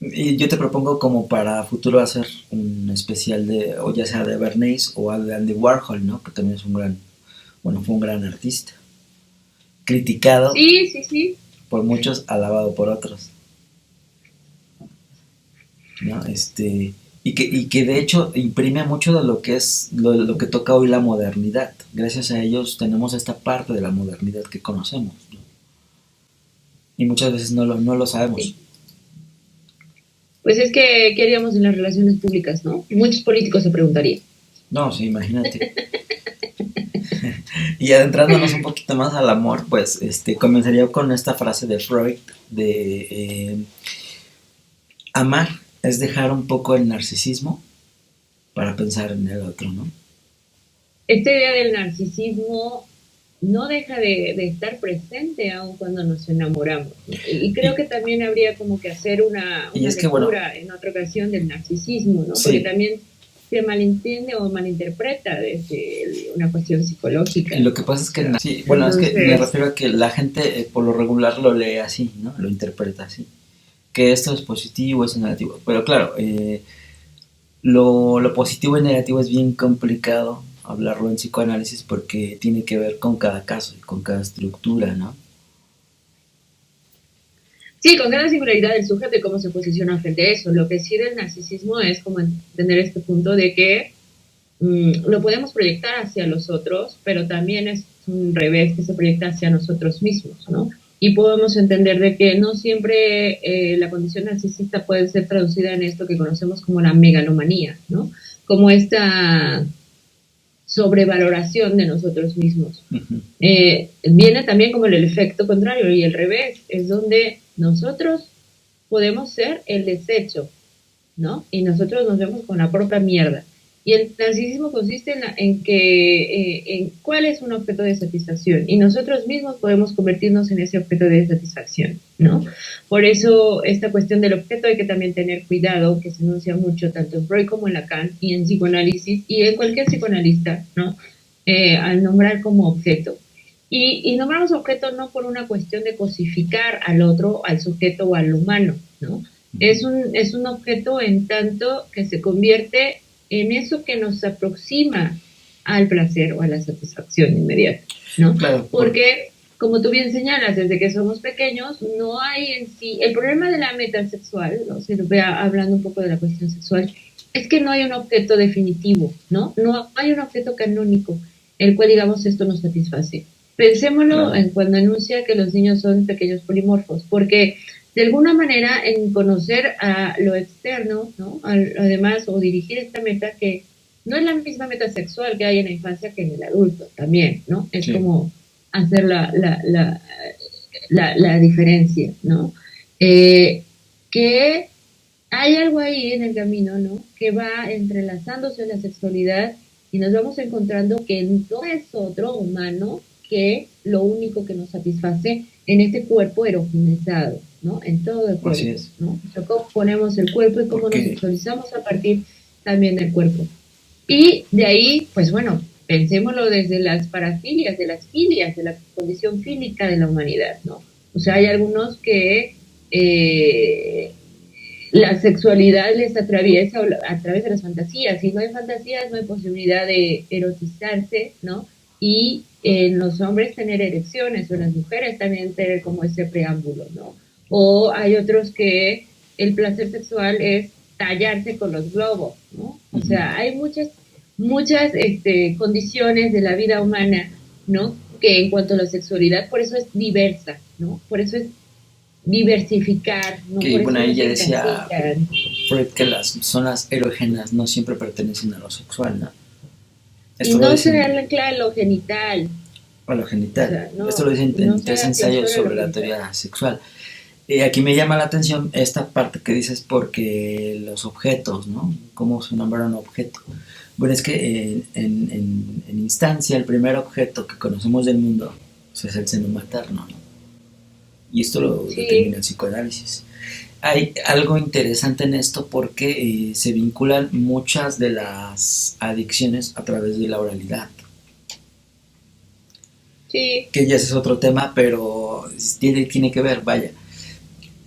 y yo te propongo como para futuro hacer un especial de, o ya sea de Bernays o de Andy Warhol, ¿no? Que también es un gran, bueno, fue un gran artista. Criticado Sí, sí, sí. por muchos, alabado por otros, ¿no? Y que de hecho imprime mucho de lo que es, lo que toca hoy la modernidad. Gracias a ellos tenemos esta parte de la modernidad que conocemos, ¿no? y muchas veces no lo sabemos. Sí. Pues es que, ¿qué haríamos en las relaciones públicas, no? Muchos políticos se preguntarían. No, sí, imagínate. Y adentrándonos un poquito más al amor, pues comenzaría con esta frase de Freud de amar es dejar un poco el narcisismo para pensar en el otro, ¿no? Esta idea del narcisismo no deja de estar presente aun cuando nos enamoramos, ¿no? Y creo Y, que también habría como que hacer y una es que, bueno, lectura en otra ocasión del narcisismo, ¿no? Porque sí, también se malentiende o malinterpreta desde una cuestión psicológica. lo que pasa es O que, sea, sí, bueno, es que me entonces, refiero a que la gente por lo regular lo lee así, ¿no? Lo interpreta así. Que esto es positivo, esto es negativo. Pero claro, lo positivo y negativo es bien complicado hablarlo en psicoanálisis porque tiene que ver con cada caso y con cada estructura, ¿no? sí, con cada singularidad del sujeto y cómo se posiciona frente a eso. Lo que sí del narcisismo es como entender este punto de que lo podemos proyectar hacia los otros, pero también es un revés que se proyecta hacia nosotros mismos, ¿no? Y podemos entender de que no siempre la condición narcisista puede ser traducida en esto que conocemos como la megalomanía, ¿no? Como esta sobrevaloración de nosotros mismos. Uh-huh. Viene también como el efecto contrario y el revés, es donde nosotros podemos ser el desecho, ¿no? Y nosotros nos vemos con la propia mierda. Y el narcisismo consiste en que, en cuál es un objeto de satisfacción. Y nosotros mismos podemos convertirnos en ese objeto de satisfacción, ¿no? Por eso, esta cuestión del objeto hay que también tener cuidado, que se enuncia mucho tanto en Freud como en Lacan y en psicoanálisis y en cualquier psicoanalista, ¿no? Al nombrar como objeto. Y nombramos objeto no por una cuestión de cosificar al otro, al sujeto o al humano, ¿no? Es un objeto en tanto que se convierte en eso que nos aproxima al placer o a la satisfacción inmediata, ¿no? Claro, Porque, como tú bien señalas, desde que somos pequeños, no hay en sí, el problema de la metasexual, ¿no? Si vea hablando un poco de la cuestión sexual, es que no hay un objeto definitivo, ¿no? No hay un objeto canónico, el cual, digamos, esto nos satisface. Pensémoslo claro. en cuando enuncia que los niños son pequeños polimorfos, porque de alguna manera en conocer a lo externo, ¿no? Además, o dirigir esta meta que no es la misma meta sexual que hay en la infancia que en el adulto también, ¿no? Es Sí. como hacer la diferencia, ¿no? Que hay algo ahí en el camino, ¿no? Que va entrelazándose la sexualidad y nos vamos encontrando que no es otro humano que lo único que nos satisface en este cuerpo erogenizado, ¿no? En todo el Así cuerpo, es. ¿no? O sea, cómo ponemos el cuerpo y cómo nos Porque, sexualizamos a partir también del cuerpo. Y de ahí, pues bueno, pensémoslo desde las parafilias, de las filias, de la condición fílica de la humanidad, ¿no? O sea, hay algunos que la sexualidad les atraviesa a través de las fantasías. Si no hay fantasías, no hay posibilidad de erotizarse, ¿no? Y en los hombres tener erecciones, o en las mujeres también tener como ese preámbulo, ¿no? O hay otros que el placer sexual es tallarse con los globos, ¿no? O uh-huh. sea, hay muchas condiciones de la vida humana, ¿no? Que en cuanto a la sexualidad, por eso es diversa, ¿no? Por eso es diversificar, ¿no? Que Por bueno, eso no ahí ya se decía encasillan. Freud que las zonas erógenas no siempre pertenecen a lo sexual, ¿no? Y Esto lo no se dicen ancla en lo genital, a lo o genital. sea, Esto lo dicen no en se tres haga ensayos placer en lo sobre la genital. teoría sexual. Aquí me llama la atención esta parte que dices porque los objetos, ¿no? ¿Cómo se nombra un objeto? Bueno, es que en instancia el primer objeto que conocemos del mundo pues, es el seno materno, ¿no? Y esto lo determina Sí, el psicoanálisis. Hay algo interesante en esto porque se vinculan muchas de las adicciones a través de la oralidad, sí, que ya ese es otro tema, pero tiene que ver, vaya.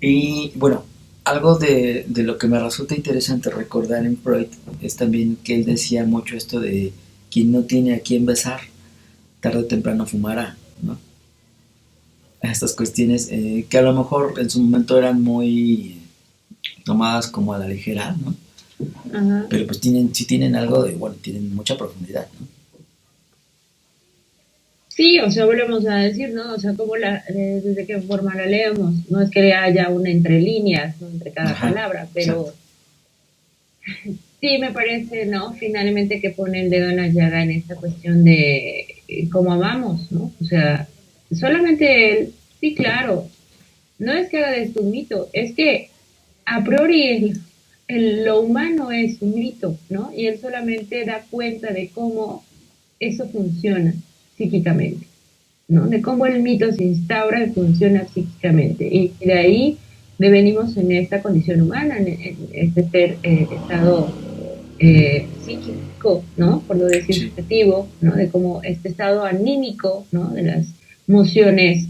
Y bueno, algo de lo que me resulta interesante recordar en Freud es también que él decía mucho esto de quien no tiene a quien besar, tarde o temprano fumará, ¿no? Estas cuestiones que a lo mejor en su momento eran muy tomadas como a la ligera, ¿no? ajá. Pero pues sí tienen algo de, bueno, tienen mucha profundidad, ¿no? Sí, o sea, volvemos a decir, ¿no? O sea, desde qué forma la leemos. No es que haya una entre líneas, ¿no? Entre cada Ajá, palabra, exacto. pero sí me parece, ¿no? Finalmente que pone el dedo en la llaga en esta cuestión de cómo amamos, ¿no? O sea, solamente él, sí, claro, no es que haga de esto un mito, es que a priori lo humano es un mito, ¿no? Y él solamente da cuenta de cómo eso funciona psíquicamente, ¿no? De cómo el mito se instaura y funciona psíquicamente. Y de ahí devenimos en esta condición humana, en este estado psíquico, ¿no? Por no decir Sí, subjetivo, ¿no? De cómo este estado anímico, ¿no? De las emociones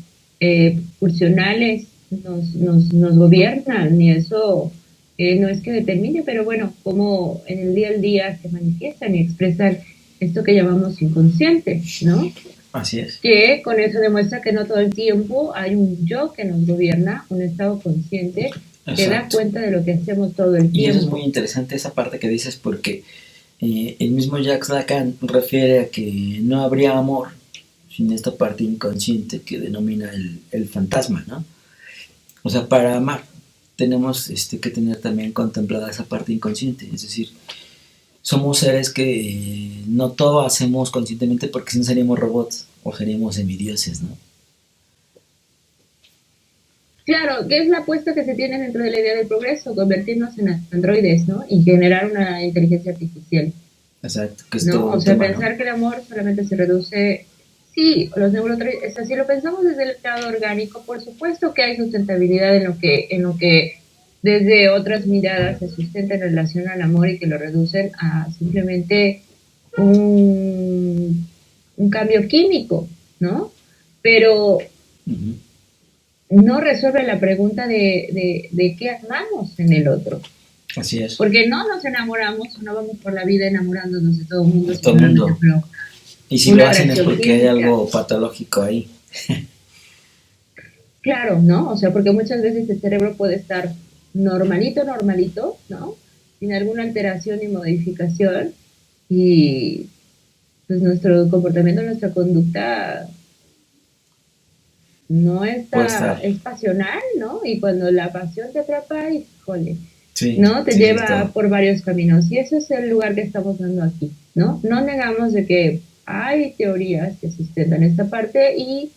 pulsionales nos gobiernan y eso no es que determine, pero bueno, como en el día al día se manifiestan y expresan esto que llamamos inconsciente, ¿no? así es. Que con eso demuestra que no todo el tiempo hay un yo que nos gobierna, un estado consciente que da Exacto. cuenta de lo que hacemos todo el Y eso es muy tiempo. interesante, esa parte que dices, porque el mismo Jacques Lacan refiere a que no habría amor sin esta parte inconsciente que denomina el fantasma, ¿no? O sea, para amar tenemos que tener también contemplada esa parte inconsciente, es decir, somos seres que no todo hacemos conscientemente porque si no seríamos robots o seríamos semidioses, ¿no? Claro, que es la apuesta que se tiene dentro de la idea del progreso, convertirnos en androides, ¿no? Y generar una inteligencia artificial, Exacto, que es ¿no? todo O un sea, tema, ¿no? pensar que el amor solamente se reduce, sí, los neurotransmisores, o sea, si lo pensamos desde el estado orgánico, por supuesto que hay sustentabilidad en lo que desde otras miradas se sustenta en relación al amor y que lo reducen a simplemente un, un cambio químico, ¿no? Pero Ujú. no resuelve la pregunta de qué amamos en el otro. Así es, Porque no nos enamoramos o no vamos por la vida enamorándonos de todo el mundo de todo el simplemente mundo. por Y si lo una hacen es reacción porque hay química. algo patológico ahí. Claro, ¿no? O sea, porque muchas veces el cerebro puede estar normalito, normalito, ¿no? Sin alguna alteración ni modificación y pues nuestro comportamiento, nuestra conducta no Puede está, estar. es pasional, ¿no? Y cuando la pasión te atrapa, híjole, Sí, ¿no? Te sí, sí, es lleva todo. por varios caminos y eso es el lugar que estamos dando aquí, ¿no? No negamos de que hay teorías que sustentan esta parte y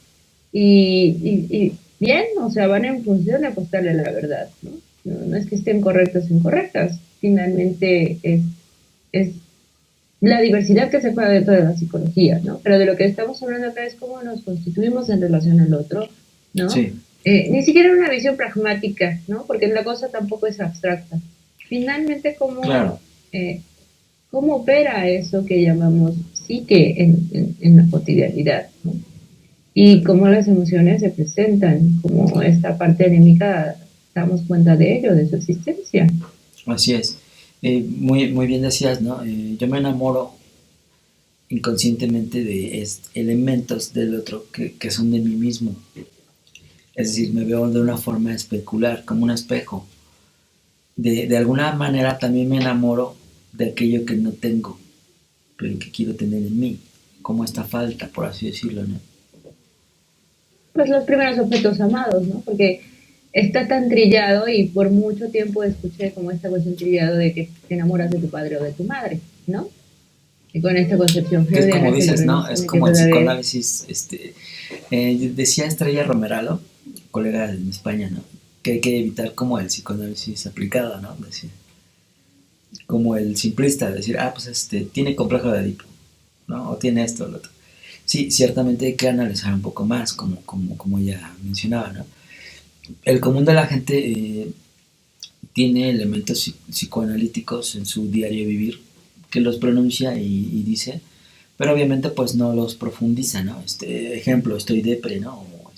bien, o sea, van en función de apostarle a la verdad, ¿no? No, no es que estén correctas o incorrectas, finalmente es la diversidad que se juega dentro de la psicología, ¿no? Pero de lo que estamos hablando acá es cómo nos constituimos en relación al otro, ¿no? Sí, Ni siquiera una visión pragmática, ¿no? Porque la cosa tampoco es abstracta. Finalmente, claro. eh, cómo opera eso que llamamos psique en la cotidianidad, ¿no? Y cómo las emociones se presentan, como esta parte anémica, damos cuenta de ello, de su existencia. Así es. Muy, muy bien decías, ¿no? Yo me enamoro inconscientemente de elementos del otro que son de mí mismo. Es decir, me veo de una forma especular, como un espejo. De alguna manera también me enamoro de aquello que no tengo, pero que quiero tener en mí, como esta falta, por así decirlo, ¿no? Pues los primeros objetos amados, ¿no? Porque está tan trillado y por mucho tiempo escuché como esta cuestión trillado de que te enamoras de tu padre o de tu madre, ¿no? Y con esta concepción Que es como freudiana que lo dices, ¿no? Es relaciona que como el todavía psicoanálisis, decía Estrella Romeralo, colega en España, ¿no? Que hay que evitar como el psicoanálisis aplicado, ¿no? Decir, como el simplista, decir, ah, pues tiene complejo de Edipo, ¿no? O tiene esto o lo otro. Sí, ciertamente hay que analizar un poco más, como ya mencionaba, ¿no? El común de la gente tiene elementos psicoanalíticos en su diario vivir que los pronuncia y dice, pero obviamente pues no los profundiza, ¿no? Ejemplo, estoy depre, ¿no? O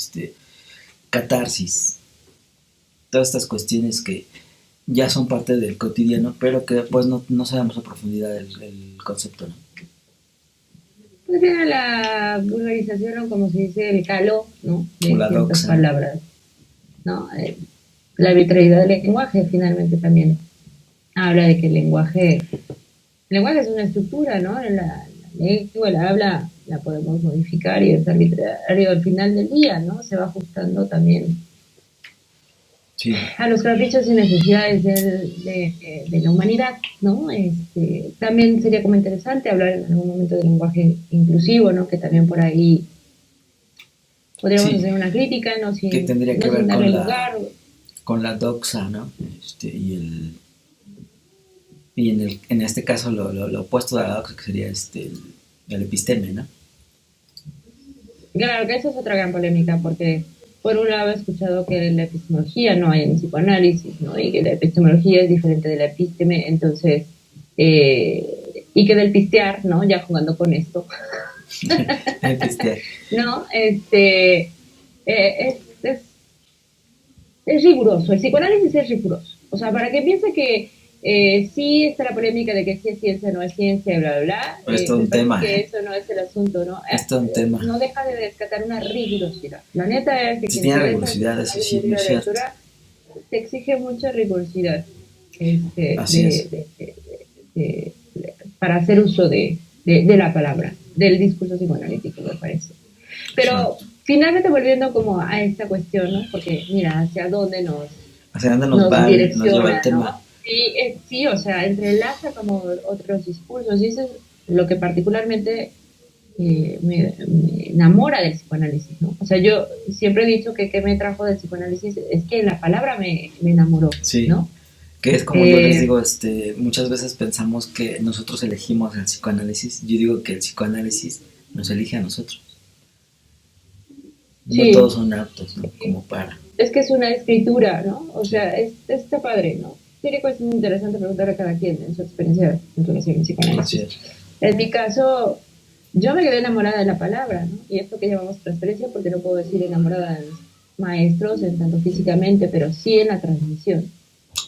catarsis, todas estas cuestiones que ya son parte del cotidiano, pero que pues no sabemos a profundidad el concepto, ¿no? pues llega la vulgarización o como se dice el caló, ¿no? O De la ciertas doxa, ¿no? palabras, ¿no? La arbitrariedad del lenguaje finalmente también habla de que el lenguaje es una estructura, ¿no? lengua, la habla, la podemos modificar y es arbitrario al final del día, ¿no? Se va ajustando también Sí, a los caprichos y necesidades de la humanidad, ¿no? También sería como interesante hablar en algún momento del lenguaje inclusivo, ¿no? Que también por ahí podríamos sí, hacer una crítica, que tendría que no ver sin darle lugar. con la doxa, ¿no? Y en este caso lo opuesto de la doxa que sería el episteme, ¿no? Claro que esa es otra gran polémica, porque por un lado he escuchado que la epistemología no hay en psicoanálisis, ¿no? Y que la epistemología es diferente de la episteme, entonces, y que del pistear, ¿no? Ya jugando con esto, Epistear. ¿no? Es es riguroso, el psicoanálisis es riguroso. O sea, para que piense que sí está la polémica de que sí es ciencia, no es ciencia, y bla, bla, bla, Pero es todo me un parece tema, que ¿eh? eso no es el asunto, ¿no? Es todo un tema. No deja de descatar una rigurosidad. La neta es que Sí quien se tiene adentra en rigurosidad, eso sí psicoanálisis es y muy la cierto. lectura, te exige mucha rigurosidad Así es. de, para hacer uso de la palabra, del discurso psicoanalítico, me parece. Pero Exacto. finalmente volviendo como a esta cuestión, ¿no? Porque mira, hacia dónde ¿Hacia dónde nos nos lleva el direcciona, ¿no? tema? Sí, sí, o sea, entrelaza como otros discursos y eso es lo que particularmente me enamora del psicoanálisis, ¿no? O sea, yo siempre he dicho que me trajo del psicoanálisis es que la palabra me enamoró, Sí. ¿no? Que es como yo les Eh, digo, muchas veces pensamos que nosotros elegimos el psicoanálisis. Yo digo que el psicoanálisis nos elige a nosotros. No todos sí, son aptos, ¿no? Como para. es que es una escritura, ¿no? O Sí. sea, está padre, ¿no? Sería pues interesante preguntar a cada quien en su experiencia en relación al Así psicoanálisis. es. En mi caso, yo me quedé enamorada de la palabra, ¿no? Y esto que llamamos transferencia, porque no puedo decir enamorada de mis maestros, en tanto físicamente, pero sí en la transmisión.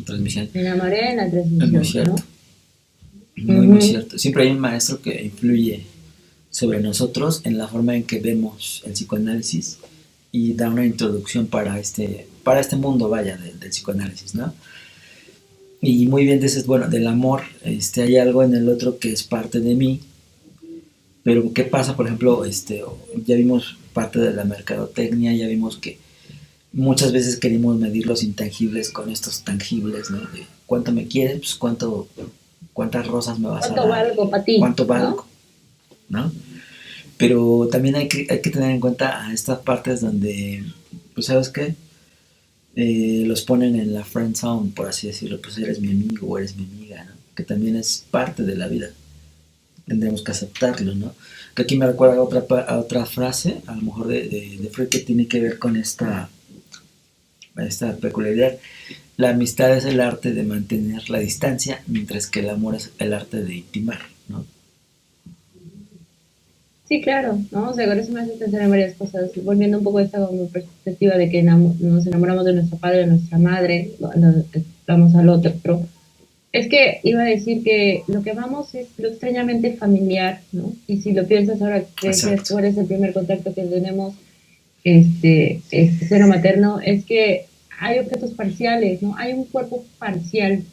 Transmisión. Me enamoré en la Es muy transmisión, cierto. ¿no? Muy, muy Ujú. cierto. Siempre hay un maestro que influye sobre nosotros en la forma en que vemos el psicoanálisis y da una introducción para este mundo, vaya, del psicoanálisis, ¿no? Y muy bien dices, bueno, del amor, hay algo en el otro que es parte de mí, pero ¿qué pasa, por ejemplo, ya vimos parte de la mercadotecnia, ya vimos que muchas veces queremos medir los intangibles con estos tangibles, ¿no? De cuánto me quieres, pues cuántas rosas me vas a ¿Cuánto dar, valgo para ti, cuánto no? valgo, ¿no? Pero también hay que tener en cuenta a estas partes donde, pues, ¿sabes qué? Los ponen en la friend zone, por así decirlo, pues eres mi amigo o eres mi amiga, ¿no? Que también es parte de la vida, tendremos que aceptarlo, ¿no? Que aquí me recuerda a otra frase, a lo mejor de Freud, que tiene que ver con esta peculiaridad. La amistad es el arte de mantener la distancia, mientras que el amor es el arte de intimar, ¿no? Sí, claro, ¿no? O sea, ahora eso me hace pensar en varias cosas, volviendo un poco a esta como perspectiva de que nos enamoramos de nuestro padre, de nuestra madre, cuando vamos al otro. Es que iba a decir que lo que amamos es lo extrañamente familiar, ¿no? Y si lo piensas ahora que decías, Exacto. cuál es el primer contacto que tenemos, seno materno, es que hay objetos parciales, ¿no? Hay un cuerpo parcial,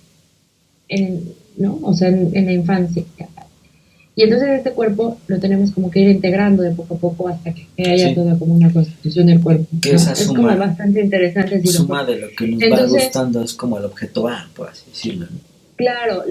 ¿no? O sea, en la infancia. Y entonces este cuerpo lo tenemos como que ir integrando de poco a poco hasta que haya Sí, toda como una constitución del cuerpo, que ¿no? esa Es como suma, bastante interesante si lo suma piensas. de lo que nos va Entonces, gustando es como el objeto A, por así decirlo, ¿no? claro,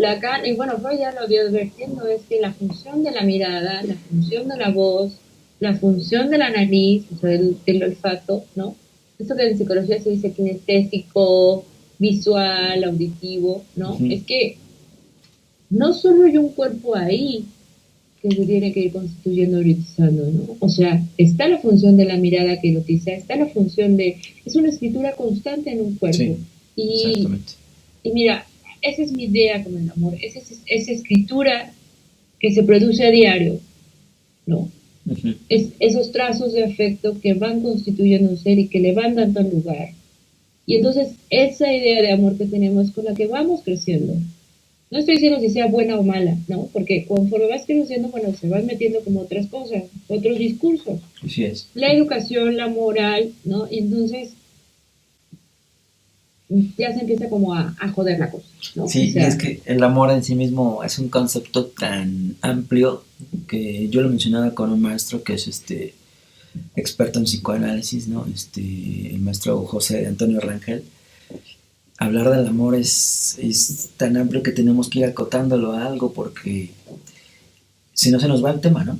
y bueno, Freud ya lo dio advirtiendo, es que la función de la mirada, la función de la voz, la función de la nariz, o sea, del olfato, ¿no? Esto que en psicología se dice kinestésico, visual, auditivo, ¿no? Uh-huh. Es que no solo hay un cuerpo ahí que se tiene que ir constituyendo, erotizando, ¿no? O sea, está la función de la mirada que erotiza, está la función de... Es una escritura constante en un cuerpo. Sí, Y, exactamente. y mira, esa es mi idea con el amor, esa escritura que se produce a diario, ¿no? Uh-huh. Es esos trazos de afecto que van constituyendo un ser y que le van dando lugar. Y entonces esa idea de amor que tenemos con la que vamos creciendo. No estoy diciendo si sea buena o mala, ¿no? Porque conforme vas creciendo, bueno, se van metiendo como otras cosas, otros discursos. Así es. La educación, la moral, ¿no? Y entonces ya se empieza como a joder la cosa, ¿no? O Sí, y es sea, que el amor en sí mismo es un concepto tan amplio que yo lo mencionaba con un maestro que es experto en psicoanálisis, ¿no? El maestro José Antonio Rangel. Hablar del amor es tan amplio que tenemos que ir acotándolo a algo porque si no se nos va el tema, ¿no?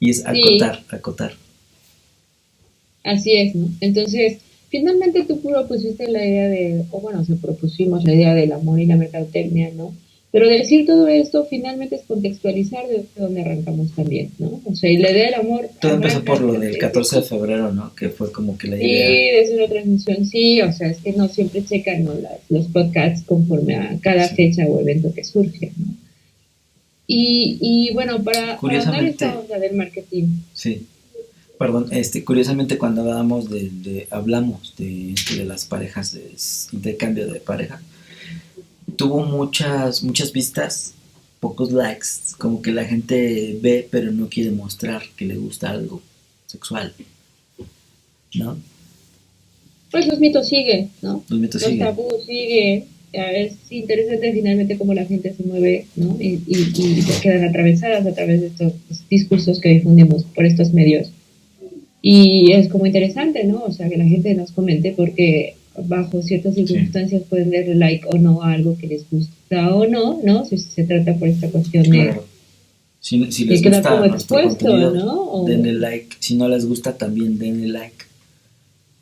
Y es sí, acotar, acotar. así es, ¿no? Entonces, finalmente tú propusiste la idea de, o bueno, se propusimos la idea del amor y la mercadotecnia, ¿no? Pero decir todo esto finalmente es contextualizar de dónde arrancamos también, ¿no? O sea, y la idea del amor Todo empezó por arranca lo del desde 14 de febrero, ¿no? Que fue como que la idea. sí, desde una transmisión, sí, o sea, es que no siempre checan, ¿no? Los podcasts conforme a cada Sí. fecha o evento que surge, ¿no? Y bueno, para andar esta Curiosamente, onda del marketing, sí, perdón, curiosamente cuando hablamos de las parejas, de intercambio de pareja, tuvo muchas vistas, pocos likes, como que la gente ve pero no quiere mostrar que le gusta algo sexual, ¿no? pues los mitos siguen, ¿no? Los mitos Los siguen. tabús siguen. Es interesante finalmente cómo la gente se mueve, ¿no? Y se quedan atravesadas a través de estos discursos que difundimos por estos medios. Y es como interesante, ¿no? O sea, que la gente nos comente porque bajo ciertas Sí, circunstancias pueden darle like o no a algo que les gusta o no, ¿no? Si se trata por esta cuestión claro. Si de les quedar como gusta nuestro expuesto, contenido, ¿no? O, denle like. Si no les gusta, también denle like.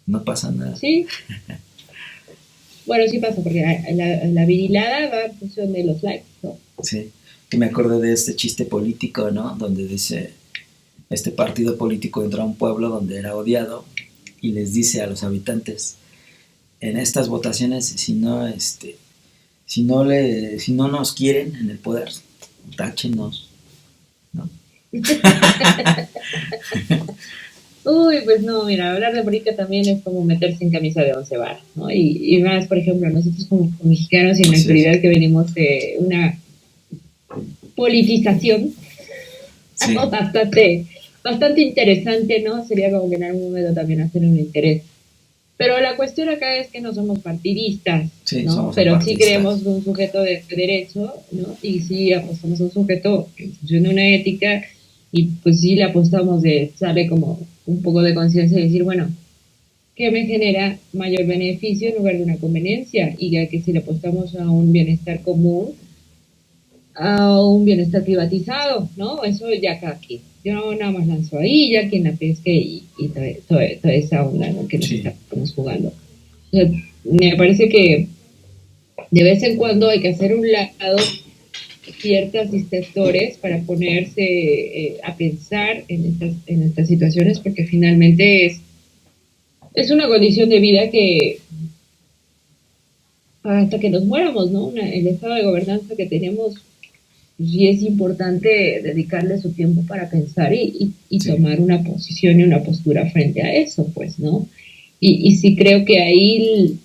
No pasa nada. sí, bueno, sí pasa, porque la virilada va en función de los likes, ¿no? Sí. Que me acordé de este chiste político, ¿no? Donde dice, este partido político entró a un pueblo donde era odiado y les dice a los habitantes, en estas votaciones, si no nos quieren en el poder, táchenos, ¿no? Uy, pues no, mira, hablar de política también es como meterse en camisa de once varas, ¿no? Y más, por ejemplo, nosotros como mexicanos y en la Así es. actualidad que venimos de una politización Sí, bastante, bastante interesante, ¿no? Sería como que en algún momento también hacer un interés. Pero la cuestión acá es que no somos partidistas, sí, ¿no? somos Pero sí apartistas. creemos un sujeto de derecho, ¿no? Y sí apostamos a un sujeto en función de una ética y pues sí le apostamos de, sale como un poco de conciencia y decir, bueno, ¿qué me genera mayor beneficio en lugar de una conveniencia? Y ya que si le apostamos a un bienestar común, a un bienestar privatizado, ¿no? Eso ya cada quien. Yo nada más lanzo ahí, ya quien la pesque y toda esa onda, ¿no? Que nos Sí, estamos jugando. O sea, me parece que de vez en cuando hay que hacer un lado ciertos distractores para ponerse a pensar en estas situaciones, porque finalmente es una condición de vida que hasta que nos muéramos, ¿no? El estado de gobernanza que tenemos sí es importante dedicarle su tiempo para pensar y sí. tomar una posición y una postura frente a eso, pues, ¿no? Y sí creo que ahí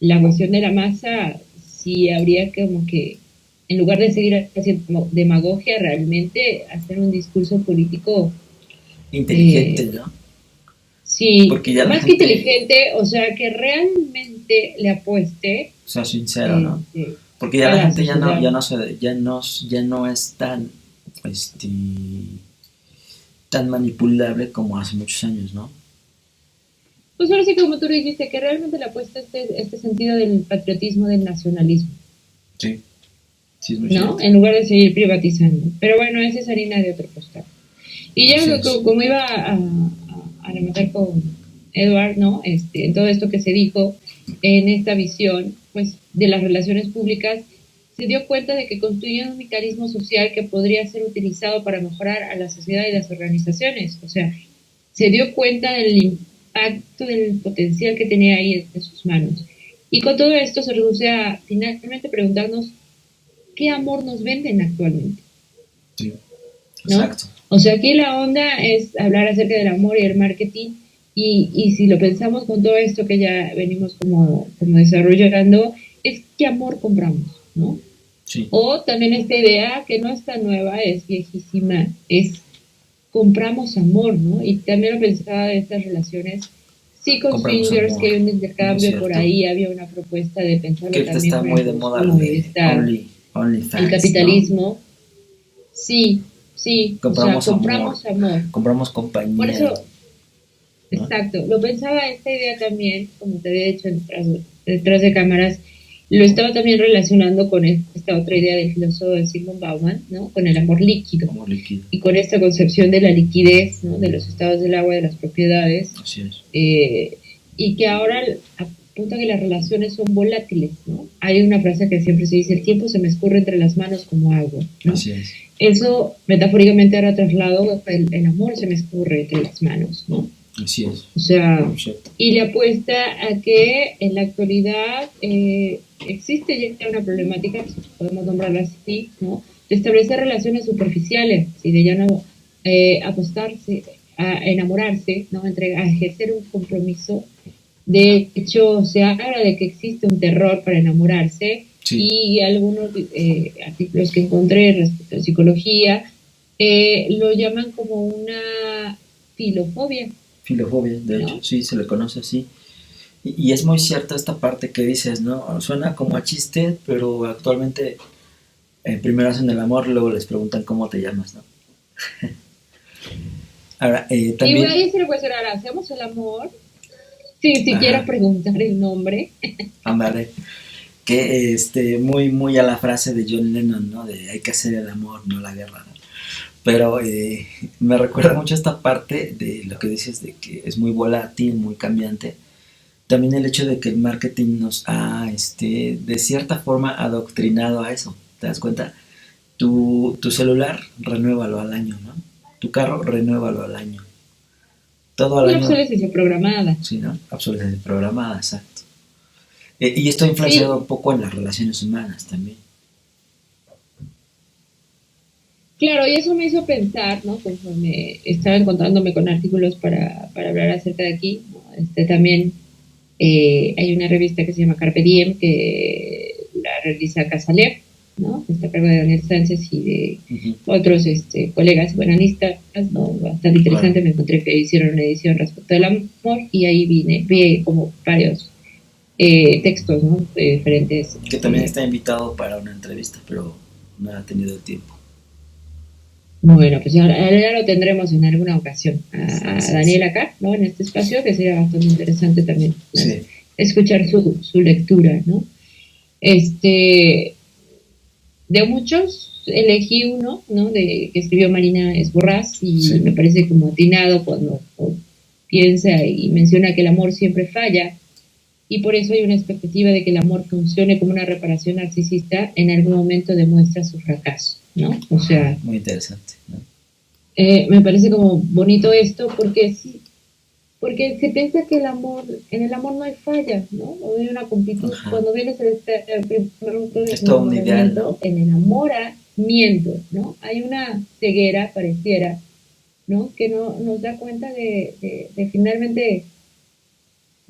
la cuestión de la masa, sí habría como que, en lugar de seguir haciendo demagogia, realmente hacer un discurso político, Inteligente, eh, ¿no? sí, Porque ya la más que gente inteligente, o sea, que realmente le apueste sea sincero, ¿no? este, Porque ya a la la gente sociedad. ya no es este, tan manipulable como hace muchos años, ¿no? Pues ahora sí, como tú dijiste, que realmente le apuesta este sentido del patriotismo, del nacionalismo, Sí, sí es muy ¿no? cierto. En lugar de seguir privatizando. Pero bueno, esa es harina de otro costal. Y ya Así es. como iba a rematar con Edward, ¿no? En todo esto que se dijo, en esta visión, pues, de las relaciones públicas, se dio cuenta de que construían un mecanismo social que podría ser utilizado para mejorar a la sociedad y las organizaciones. O sea, se dio cuenta del impacto, del potencial que tenía ahí en sus manos. Y con todo esto se reduce a finalmente preguntarnos qué amor nos venden actualmente, Sí, ¿no? exacto. O sea, aquí la onda es hablar acerca del amor y el marketing y si lo pensamos con todo esto que ya venimos como desarrollando, es qué amor compramos, ¿no? Sí, O también esta idea que no es tan nueva, es viejísima, es compramos amor, ¿no? Y también lo pensaba de estas relaciones Sí, con compramos swingers, amor, que hay un muy intercambio por cierto. ahí, había una propuesta de Que pensarlo ahorita también está con muy el de moda lo consumo y de está el OnlyFans, ¿no? capitalismo. Sí, sí, o sea, Compramos amor, compramos amor. compramos Por compañía, eso, ¿no? exacto, lo pensaba esta idea también, como te había dicho detrás de cámaras, lo estaba también relacionando con esta otra idea del filósofo de Sigmund Bauman, ¿no? Con el amor líquido Amor líquido, y con esta concepción de la liquidez, ¿no? De los estados del agua, de las propiedades, así es, eh, y que ahora apunta que las relaciones son volátiles, ¿no? Hay una frase que siempre se dice: el tiempo se me escurre entre las manos como agua, ¿no? así es, Eso metafóricamente ahora traslado, el amor se me escurre entre las manos, ¿no? así es, O sea, muy cierto. y le apuesta a que en la actualidad existe ya una problemática, si podemos nombrarla así, ¿no? De establecer relaciones superficiales y de ya no apostarse a enamorarse, ¿no? A ejercer un compromiso. De hecho, se habla de que existe un terror para enamorarse, Sí, y algunos artículos que encontré respecto a psicología lo llaman como una filofobia, filofobia, de hecho, ¿no? sí, se le conoce así. Y es muy cierta esta parte que dices, ¿no? Suena como a chiste, pero actualmente primero hacen el amor, luego les preguntan cómo te llamas, ¿no? Ahora, Y bueno, también, ahí se le puede decir: ahora hacemos el amor sin siquiera ajá, preguntar el nombre. ándale, que muy, muy a la frase de John Lennon, ¿no? De hay que hacer el amor, no la guerra, ¿no? Pero me recuerda mucho esta parte de lo que dices de que es muy volátil, muy cambiante. También el hecho de que el marketing nos ha, de cierta forma, adoctrinado a eso. ¿Te das cuenta? Tu celular, renuévalo al año, ¿no? Tu carro, renuévalo al año. Todo al Una año, obsolescencia programada. sí, ¿no? Obsolescencia programada, exacto. Y esto ha influenciado un Sí, poco en las relaciones humanas también. claro, y eso me hizo pensar, ¿no? Conforme estaba encontrándome con artículos para hablar acerca de aquí, ¿no? También hay una revista que se llama Carpe Diem, que la realiza Casalep, ¿no? Está a cargo de Daniel Sánchez y de Ujú, otros colegas buenistas, ¿no? Bastante claro. interesante. Me encontré que hicieron una edición respecto al amor y ahí vi como varios textos, ¿no? De diferentes. Que también está invitado para una entrevista, pero no ha tenido tiempo. Bueno, pues ya lo tendremos en alguna ocasión a Así es. Daniel acá, ¿no? En este espacio, que sería bastante interesante también, ¿no? Sí. Escuchar su lectura, ¿no? Este, de muchos elegí uno, ¿no? Que escribió Marina Esborrás, y Sí. me parece como atinado cuando piensa y menciona que el amor siempre falla, y por eso hay una expectativa de que el amor funcione como una reparación narcisista. En algún momento demuestra su fracaso, ¿no? O Ajá, sea, muy interesante, ¿no? me parece como bonito esto, porque sí, porque se piensa que en el amor no hay falla, ¿no? No hay una completud. Ajá. Cuando vienes el primer momento de Es todo un ideal, enamoramiento, ¿no? en enamoramiento, ¿no? Hay una ceguera, pareciera, ¿no? Que no nos da cuenta de finalmente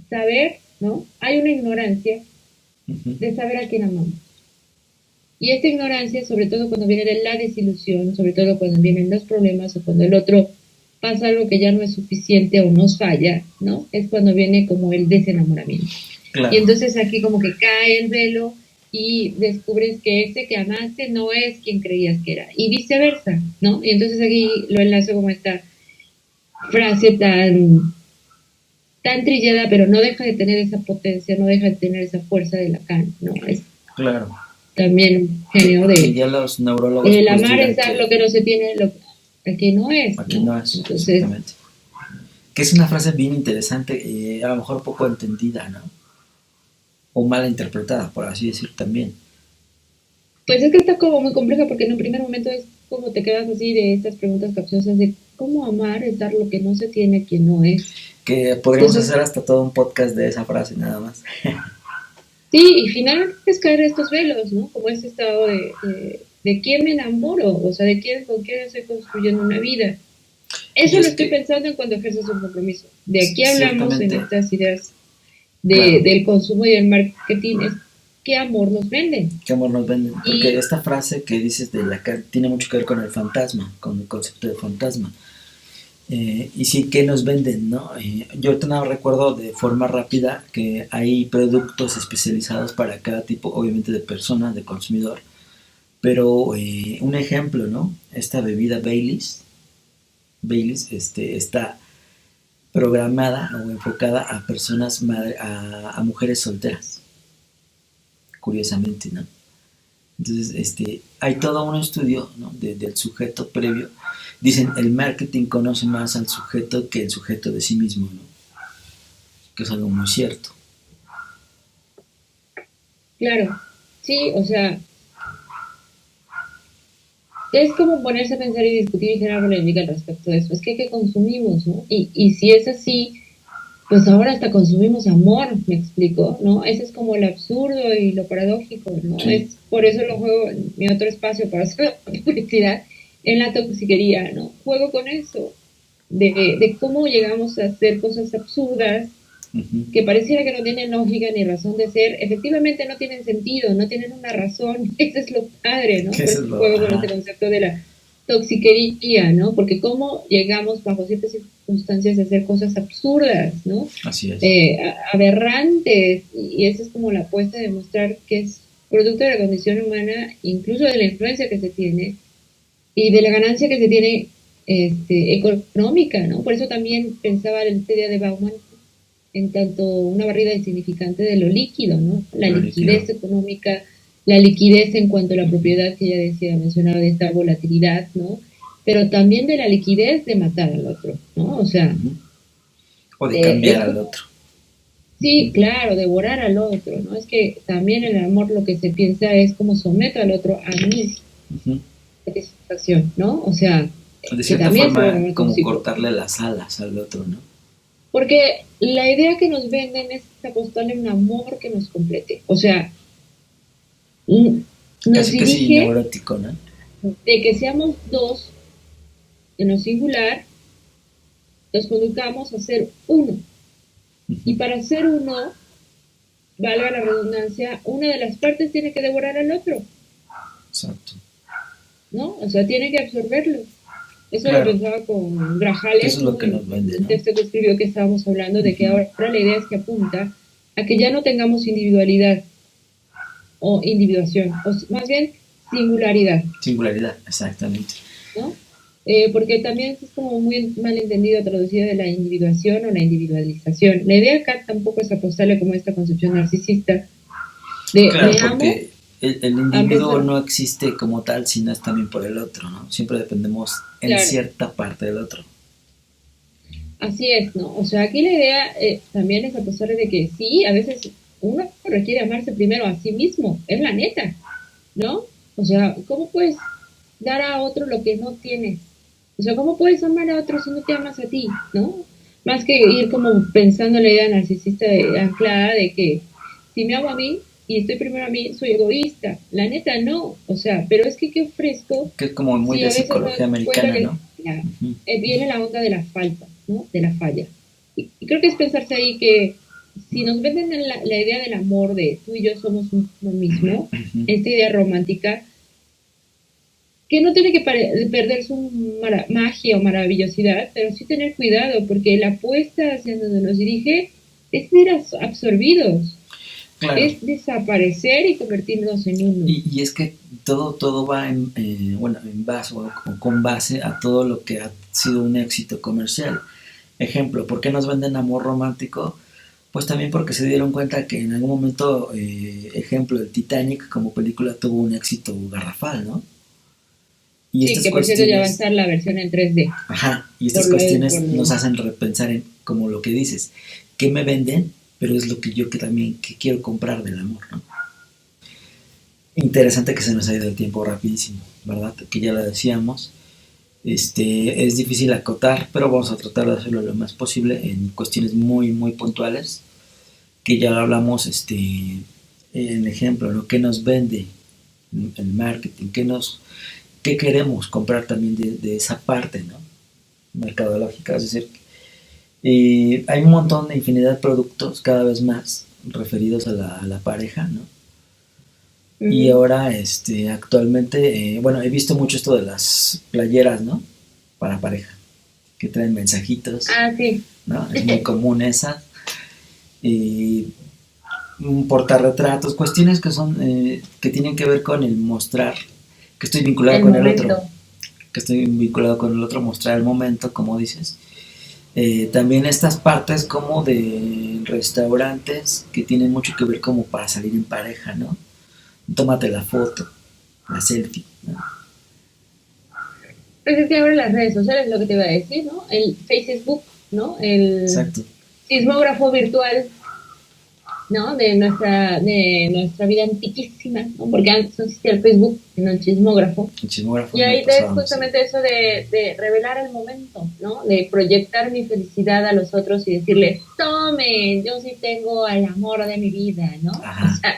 saber, ¿no? Hay una ignorancia Ujú. de saber a quién amamos. Y esta ignorancia, sobre todo cuando viene de la desilusión, sobre todo cuando vienen los problemas o cuando el otro pasa algo que ya no es suficiente o nos falla, ¿no? Es cuando viene como el desenamoramiento. Y Claro. entonces aquí como que cae el velo y descubres que ese que amaste no es quien creías que era. Y viceversa, ¿no? Y entonces aquí lo enlazo como esta frase tan trillada, pero no deja de tener esa potencia, no deja de tener esa fuerza de Lacan, ¿no? Es Claro. también un genio Que de ya los neurólogos el pues amar es dirán dar lo que que no se tiene, lo que no es, aquí ¿no? no es, Entonces, exactamente. Que es una frase bien interesante y a lo mejor poco entendida, ¿no? O mal interpretada, por así decir también. pues es que está como muy compleja, porque en un primer momento es como te quedas así de estas preguntas capciosas de cómo amar es dar lo que no se tiene, quien no es. Que podríamos Entonces, hacer hasta todo un podcast de esa frase nada más. sí, y finalmente es caer estos velos, ¿no? Como este estado de quién me enamoro, o sea, de quién, con quién estoy construyendo una vida. Y Eso lo es estoy que pensando en cuando ejerces un compromiso. De aquí hablamos en ciertamente, estas ideas claro, del consumo y del marketing, es qué amor nos venden. qué amor nos venden. Porque Y esta frase que dices de la tiene mucho que ver con el fantasma, con el concepto de fantasma. Y sí, ¿qué nos venden, no? Yo ahorita no recuerdo de forma rápida que hay productos especializados para cada tipo, obviamente, de persona, de consumidor. Pero un ejemplo, ¿no? Esta bebida Baileys, está programada o enfocada a personas, a mujeres solteras, curiosamente, ¿no? Entonces, hay todo un estudio, ¿no? Del sujeto previo. Dicen, el marketing conoce más al sujeto que el sujeto de sí mismo, ¿no? Que es algo muy cierto. Claro, sí, o sea, es como ponerse a pensar y discutir y generar polémica al respecto de eso. Es que, ¿qué consumimos, no? Y si es así, pues ahora hasta consumimos amor, me explico, ¿no? Ese es como el absurdo y lo paradójico, ¿no? Sí. Es por eso lo juego en mi otro espacio para hacer publicidad en la toxiquería, ¿no? Juego con eso, de cómo llegamos a hacer cosas absurdas Uh-huh. que pareciera que no tienen lógica ni razón de ser, efectivamente no tienen sentido, no tienen una razón. Eso es lo padre, ¿no? Que Por eso eso es lo... juego con este Ajá. concepto de la toxiquería, ¿no? Porque cómo llegamos bajo ciertas circunstancias a hacer cosas absurdas, ¿no? Así es. Aberrantes, y esa es como la apuesta de mostrar que es producto de la condición humana, incluso de la influencia que se tiene y de la ganancia que se tiene económica, ¿no? Por eso también pensaba en la idea de Bauman en tanto una barrida insignificante de lo líquido, ¿no? La Lo líquido. liquidez económica, la liquidez en cuanto a la propiedad que ella decía, mencionaba de esta volatilidad, ¿no? Pero también de la liquidez de matar al otro, ¿no? O sea, Uh-huh. O de cambiar es al como, otro. sí, claro, devorar al otro, ¿no? Es que también en el amor lo que se piensa es como someto al otro a mi Uh-huh. satisfacción, ¿no? O sea, De que cierta también se vuelve forma, muy como tóxico. cortarle las alas al otro, ¿no? Porque la idea que nos venden es apostarle un amor que nos complete. O sea, nos Casi, casi dirige neurótico, ¿no? de que seamos dos en lo singular, los conduzcamos a ser uno. Y Uh-huh. para ser uno, valga la redundancia, una de las partes tiene que devorar al otro, Exacto. ¿no? O sea, tiene que absorberlo. Eso lo Claro, pensaba con que eso Grajales, es lo ¿no? que En nos vende, el ¿no? texto que escribió que estábamos hablando de que Uh-huh. ahora la idea es que apunta a que ya no tengamos individualidad o individuación, o más bien singularidad, Singularidad, exactamente. ¿no? Porque también es como muy mal entendido traducido de la individuación o la individualización. La idea acá tampoco es apostarle como esta concepción narcisista de Claro, me amo porque el a individuo pesar, no existe como tal si no es también por el otro, ¿no? Siempre dependemos en claro, cierta parte del otro. así es, ¿no? O sea, aquí la idea también es apostarle de que sí, a veces uno requiere amarse primero a sí mismo, es la neta, ¿no? O sea, ¿cómo puedes dar a otro lo que no tienes? O sea, ¿cómo puedes amar a otro si no te amas a ti, no? Más que ir como pensando en la idea narcisista anclada de que si me amo a mí y estoy primero a mí, soy egoísta. La neta, no. O sea, pero es que ¿qué ofrezco Que es como muy si de a veces me psicología doy cuenta americana, que ¿no? ya, Uh-huh. viene la onda de la falta, ¿no? De la falla. Y creo que es pensarse ahí que si nos venden la idea del amor de tú y yo somos uno mismo, Uh-huh. esta idea romántica, que no tiene que perder su magia o maravillosidad, pero sí tener cuidado, porque la apuesta hacia donde nos dirige es ser absorbidos, Claro, es desaparecer y convertirnos en uno. y es que todo va bueno, en base o con base a todo lo que ha sido un éxito comercial. Ejemplo, ¿por qué nos venden amor romántico? Pues también porque se dieron cuenta que en algún momento, ejemplo, el Titanic como película tuvo un éxito garrafal, ¿no? Y Sí, estas que por cierto ya va a cuestiones, estar la versión en 3D. ajá, y estas Por lo, por cuestiones lo, nos hacen repensar en como lo que dices, ¿qué me venden? Pero es lo que yo que también que quiero comprar del amor, ¿no? Interesante que se nos ha ido el tiempo rapidísimo, ¿verdad? Que ya lo decíamos. Es difícil acotar, pero vamos a tratar de hacerlo lo más posible en cuestiones muy, muy puntuales, que ya hablamos, en ejemplo, lo que nos vende el marketing, qué queremos comprar también de esa parte, ¿no? Mercadológica, es decir, hay un montón de infinidad de productos cada vez más referidos a la pareja, ¿no? Y uh-huh. ahora, actualmente, bueno, he visto mucho esto de las playeras, ¿no? Para pareja, que traen mensajitos, Ah, sí. ¿no? Es muy común esa. Y un portarretratos, cuestiones que son, que tienen que ver con el mostrar, que estoy vinculado El con el otro, momento. que estoy vinculado con el otro, mostrar el momento, como dices. También estas partes como de restaurantes que tienen mucho que ver como para salir en pareja, ¿no? Tómate la foto, la selfie, ¿no? Pues es que ahora las redes sociales, lo que te iba a decir, ¿no? El Facebook, ¿no? El Exacto. sismógrafo virtual, ¿no? De nuestra vida antiquísima, ¿no? Porque antes no existía el Facebook, sino el sismógrafo. El chismógrafo Y no ahí ves pasábamos. justamente eso de revelar el momento, ¿no? De proyectar mi felicidad a los otros y decirles, tomen, yo sí tengo al amor de mi vida, ¿no? O Ajá, sea,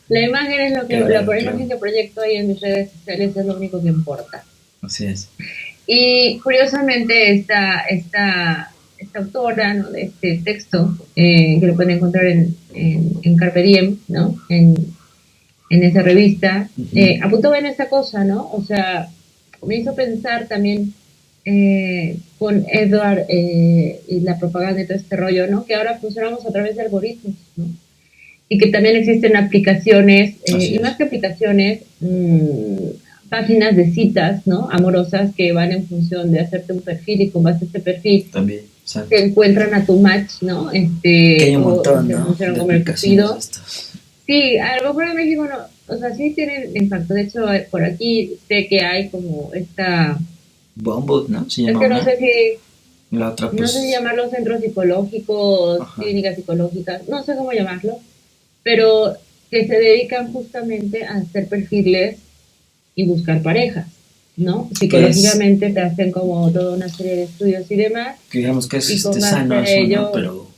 la imagen es lo que, claro, la claro. imagen que proyecto ahí en mis redes sociales es lo único que importa. Así es. Y curiosamente esta autora, ¿no? De este texto, que lo pueden encontrar en Carpe Diem, ¿no? En esa revista, Ujú. apuntaba en esa cosa, ¿no? O sea, me hizo pensar también con Edward y la propaganda y todo este rollo, ¿no? Que ahora funcionamos a través de algoritmos, ¿no? Y que también existen aplicaciones, Así y más es. que aplicaciones, páginas de citas, ¿no? Amorosas que van en función de hacerte un perfil y con base a este perfil También, te exacto. encuentran a tu match, ¿no? Que hay un O montón, se ¿no? funcionan De como el aplicaciones de cupido. estos. Sí, a lo mejor en México no, o sea, sí tienen impacto. De hecho, por aquí sé que hay como esta, Bumble, ¿no? Se es llama que no una. sé si, La otra, no sé si pues. llamarlos centros psicológicos, Ajá. clínicas psicológicas, no sé cómo llamarlo, pero que se dedican justamente a hacer perfiles y buscar parejas, ¿no? Que es. Psicológicamente te hacen como toda una serie de estudios y demás, Que digamos que es y con base sano a eso, ¿no? ello Pero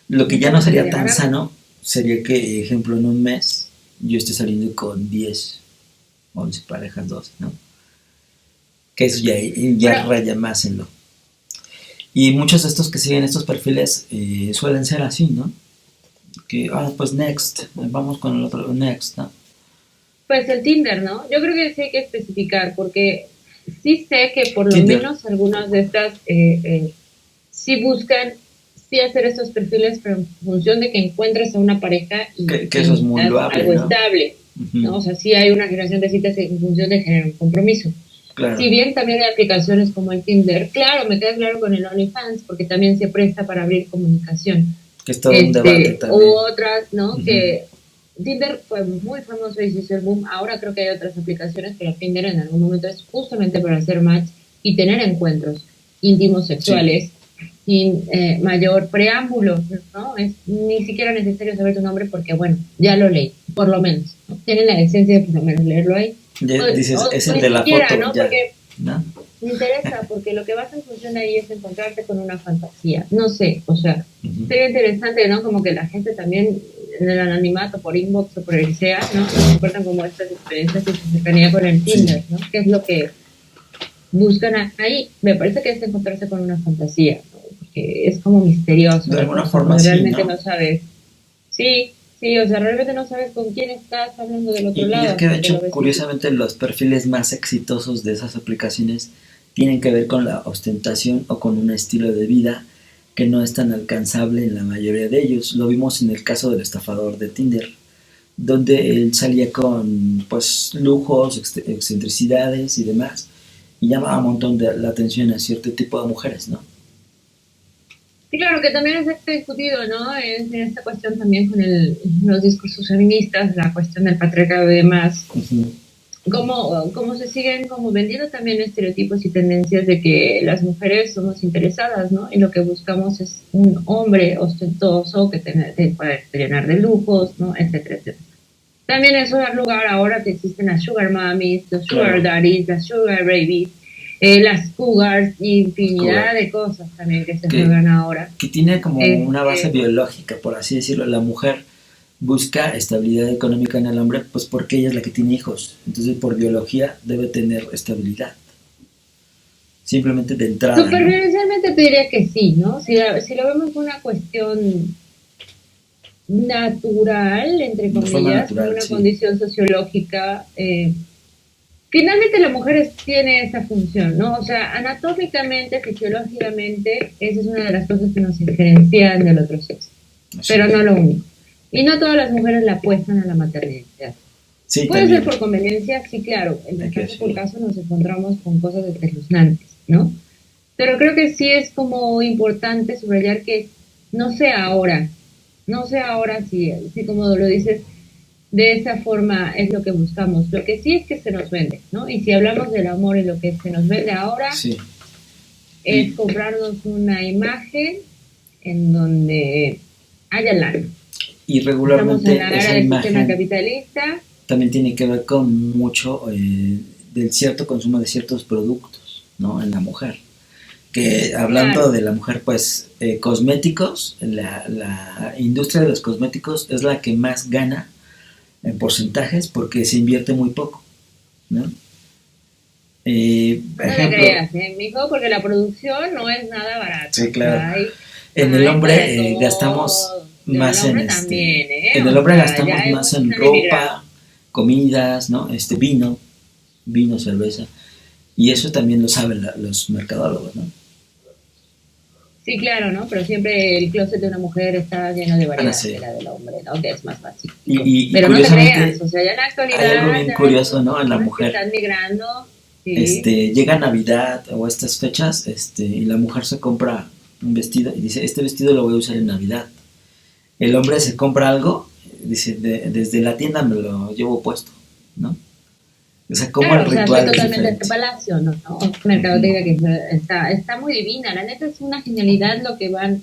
lo que ya no tratar sería de tan ganar. sano sería que, ejemplo, en un mes yo esté saliendo con 10 11 parejas, 12, ¿no? Que eso ya Bueno, raya más en lo. Y muchos de estos que siguen estos perfiles suelen ser así, ¿no? Que, pues next, vamos con el otro, next, ¿no? pues el Tinder, ¿no? Yo creo que sí hay que especificar, porque sí sé que por lo Tinder, menos algunas de estas sí buscan, sí hacer estos perfiles, pero en función de que encuentres a una pareja y que eso es muy tengas loable, algo ¿no? estable, Uh-huh. ¿no? O sea, sí hay una generación de citas en función de generar un compromiso. Claro, Si bien también hay aplicaciones como el Tinder, claro, me queda claro con el OnlyFans, porque también se presta para abrir comunicación. que es todo un debate U también. otras, ¿no? Uh-huh. Que Tinder fue muy famoso y se hizo el boom. Ahora creo que hay otras aplicaciones, pero Tinder en algún momento es justamente para hacer match y tener encuentros íntimos Sí, sexuales sin mayor preámbulo, ¿no? Es ni siquiera necesario saber tu nombre porque, bueno, ya lo leí, por lo menos, ¿no? Tienen la decencia de por lo menos leerlo ahí. ya dices, es O el ni de la siquiera, foto, ¿no? ya, Porque ¿no? me interesa, porque lo que vas en función ahí es encontrarte con una fantasía. No sé, o sea, Uh-huh. sería interesante, ¿no? Como que la gente también en el anonimato, por inbox o por el que sea, ¿no? Nos compartan como estas experiencias y su cercanía con el Sí, Tinder, ¿no? ¿Qué es lo que buscan ahí? Me parece que es encontrarse con una fantasía, ¿no? Porque es como misterioso de la alguna cosa, forma porque sí, realmente ¿no? no sabes. Sí, sí, o sea, realmente no sabes con quién estás hablando del otro Y es lado que de hasta que lo hecho, ves y curiosamente, los perfiles más exitosos de esas aplicaciones tienen que ver con la ostentación o con un estilo de vida que no es tan alcanzable en la mayoría de ellos. Lo vimos en el caso del estafador de Tinder, donde él salía con pues lujos, excentricidades y demás, y llamaba un montón de la atención a cierto tipo de mujeres, ¿no? sí, claro, que también es este discutido, ¿no? En esta cuestión también con los discursos feministas, la cuestión del patriarcado y demás, Uh-huh. cómo se siguen como vendiendo también estereotipos y tendencias de que las mujeres somos interesadas, ¿no? Y lo que buscamos es un hombre ostentoso que te pueda llenar de lujos, ¿no? Etcétera, etcétera. También eso da lugar ahora que existen las sugar mommies, los sugar Claro, daddies, las sugar babies, las cougars, Cougar, infinidad de cosas también que se que, juegan ahora. que tiene como una base Este, biológica, por así decirlo. La mujer busca estabilidad económica en el hombre, pues porque ella es la que tiene hijos. Entonces, por biología, debe tener estabilidad. Simplemente de entrada, ¿no? supervivencialmente te diría que sí, ¿no? Si lo vemos como una cuestión natural, entre De forma comillas, como natural, una sí. condición sociológica, finalmente la mujer tiene esa función, ¿no? O sea, anatómicamente, fisiológicamente, esa es una de las cosas que nos diferencian del otro sexo, pero no lo único. Y no todas las mujeres la apuestan a la maternidad. Sí, Puede también. ser por conveniencia, sí, claro. En Hay el que caso por decirlo. caso nos encontramos con cosas espeluznantes, ¿no? Pero creo que sí es como importante subrayar que no sé ahora, no sé ahora si como lo dices, de esa forma es lo que buscamos. Lo que sí es que se nos vende, ¿no? Y si hablamos del amor y lo que se nos vende ahora Sí. es comprarnos una imagen en donde haya lana. Y Estamos en regularmente la era esa del sistema imagen capitalista. también tiene que ver con mucho del cierto consumo de ciertos productos, ¿no? En la mujer. Que hablando Claro, de la mujer, pues cosméticos, la industria de los cosméticos es la que más gana en porcentajes porque se invierte muy poco, ¿no? no te Ejemplo, creas, mijo, porque la producción no es nada sí, barata. O claro. sea, En el hay para hombre gastamos todo. El más en hombre también, en el O hombre sea, ya gastamos hay más muchos en han emigrado. ropa, comidas, ¿no? Vino, cerveza. Y eso también lo saben los mercadólogos, ¿no? Sí, claro, ¿no? Pero siempre el closet de una mujer está lleno de Van a variedad que ser. la del hombre, ¿no? Que es más básico. Y Pero no te creas, curiosamente o sea, ya en la hay algo actualidad bien ya hay curioso, muchas ¿no? En la personas que mujer. están migrando, sí. Llega Navidad o estas fechas, y la mujer se compra un vestido y dice, este vestido lo voy a usar en Navidad. El hombre se compra algo, dice, desde la tienda me lo llevo puesto, ¿no? O sea, como el Claro, o sea, soy ritual es totalmente de diferente. Palacio, ¿no? Uh-huh. Mercadotecnia que está muy divina. La neta es una genialidad lo que van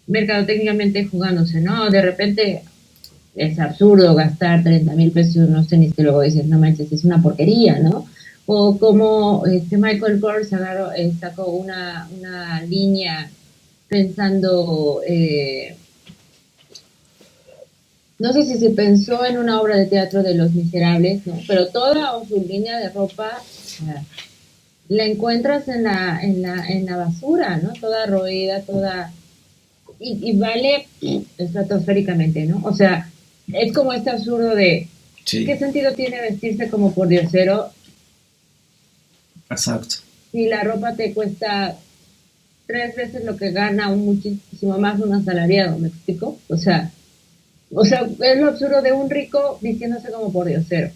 mercadotécnicamente jugándose, ¿no? De repente es absurdo gastar 30,000 pesos, no sé, ni que luego dices, no manches, es una porquería, ¿no? O como Michael Kors sacó una línea pensando, no sé si se pensó en una obra de teatro de Los Miserables, ¿no? Pero toda su línea de ropa, o sea, la encuentras en la basura, ¿no? Toda roída, toda y vale estratosféricamente, ¿no? O sea, es como este absurdo de Sí, ¿qué sentido tiene vestirse como por diosero exacto. si la ropa te cuesta 3 veces lo que gana un muchísimo más un asalariado? ¿Me explico? O sea, es lo absurdo de un rico vistiéndose como por diosero.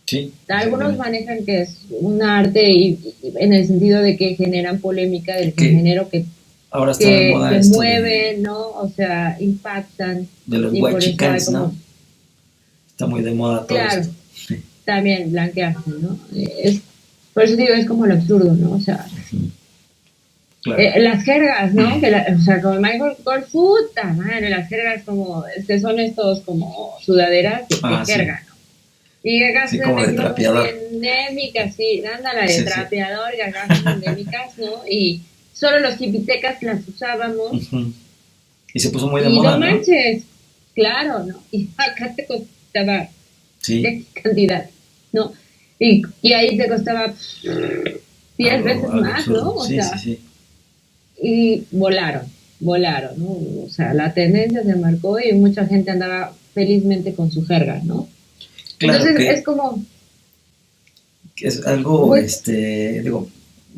Sí, Algunos exactamente. manejan que es un arte y en el sentido de que generan polémica del Que género que, ahora está de que, moda que esto de, mueven, ¿no? O sea, impactan de los y white por eso hay chickens, ¿no? como, Está muy de moda todo esto. claro, también blanquearse, ¿no? Por eso digo, es como lo absurdo, ¿no? O sea, Uh-huh. Claro. las jergas, ¿no? O sea, como Michael Kors, puta madre, las jergas como, son estos como sudaderas de Sí. jerga, ¿no? Y acá Sí, en como de México son muy trapeador. endémicas, sí, ándala de Sí, sí. trapeador, y acá son endémicas, ¿no? Y solo los hipitecas las usábamos, Uh-huh. Y se puso muy de y moda, no ¿no? manches, claro, ¿no? Y acá te costaba Sí. X cantidad, ¿no? Y ahí te costaba 10 Algo, veces algo más, ¿no? absurdo. O Sí, sí, sea, sí. y volaron, ¿no? O sea, la tendencia se marcó y mucha gente andaba felizmente con su jerga, ¿no? Claro Entonces es que como, es algo, muy, digo,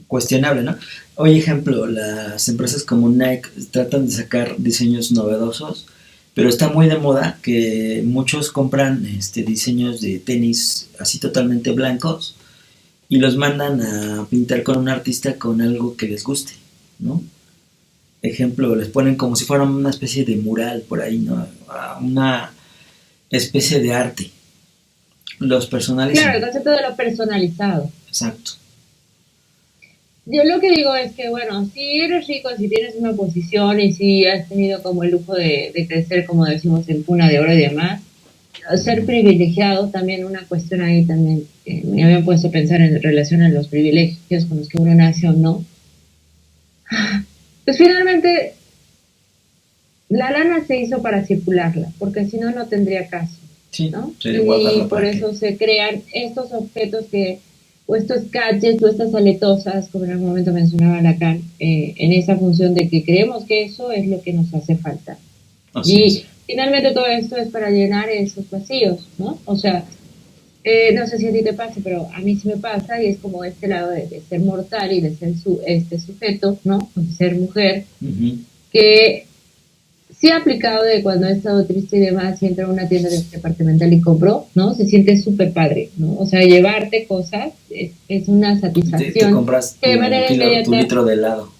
cuestionable, ¿no? Hoy, ejemplo, las empresas como Nike tratan de sacar diseños novedosos, pero está muy de moda que muchos compran diseños de tenis así totalmente blancos y los mandan a pintar con un artista con algo que les guste, ¿no? Ejemplo, les ponen como si fuera una especie de mural por ahí, ¿no? Una especie de arte. Los claro, el personalizan. concepto de lo personalizado. Exacto. Yo lo que digo es que, bueno, si eres rico, si tienes una posición y si has tenido como el lujo de crecer, como decimos, en cuna de oro y demás, ser Uh-huh. privilegiado también, una cuestión ahí también, me había puesto a pensar en relación a los privilegios con los que uno nace o no. Pues finalmente la lana se hizo para circularla, porque si no, no tendría caso, Sí, ¿no? sería Y guardarla por para qué. eso se crean estos objetos o estos gadgets, o estas aletosas, como en algún momento mencionaba Lacan, en esa función de que creemos que eso es lo que nos hace falta. Así es. Y finalmente todo esto es para llenar esos vacíos, ¿no? O sea, no sé si a ti te pasa, pero a mí sí me pasa y es como este lado de ser mortal y de ser este sujeto, ¿no? De ser mujer, Ujú. que sí ha aplicado de cuando he estado triste y demás, y entro a una tienda departamental y compro, ¿no? Se siente súper padre, ¿no? O sea, llevarte cosas es una Te satisfacción compras que de tu manera kilo, tu inmediata. litro de helado.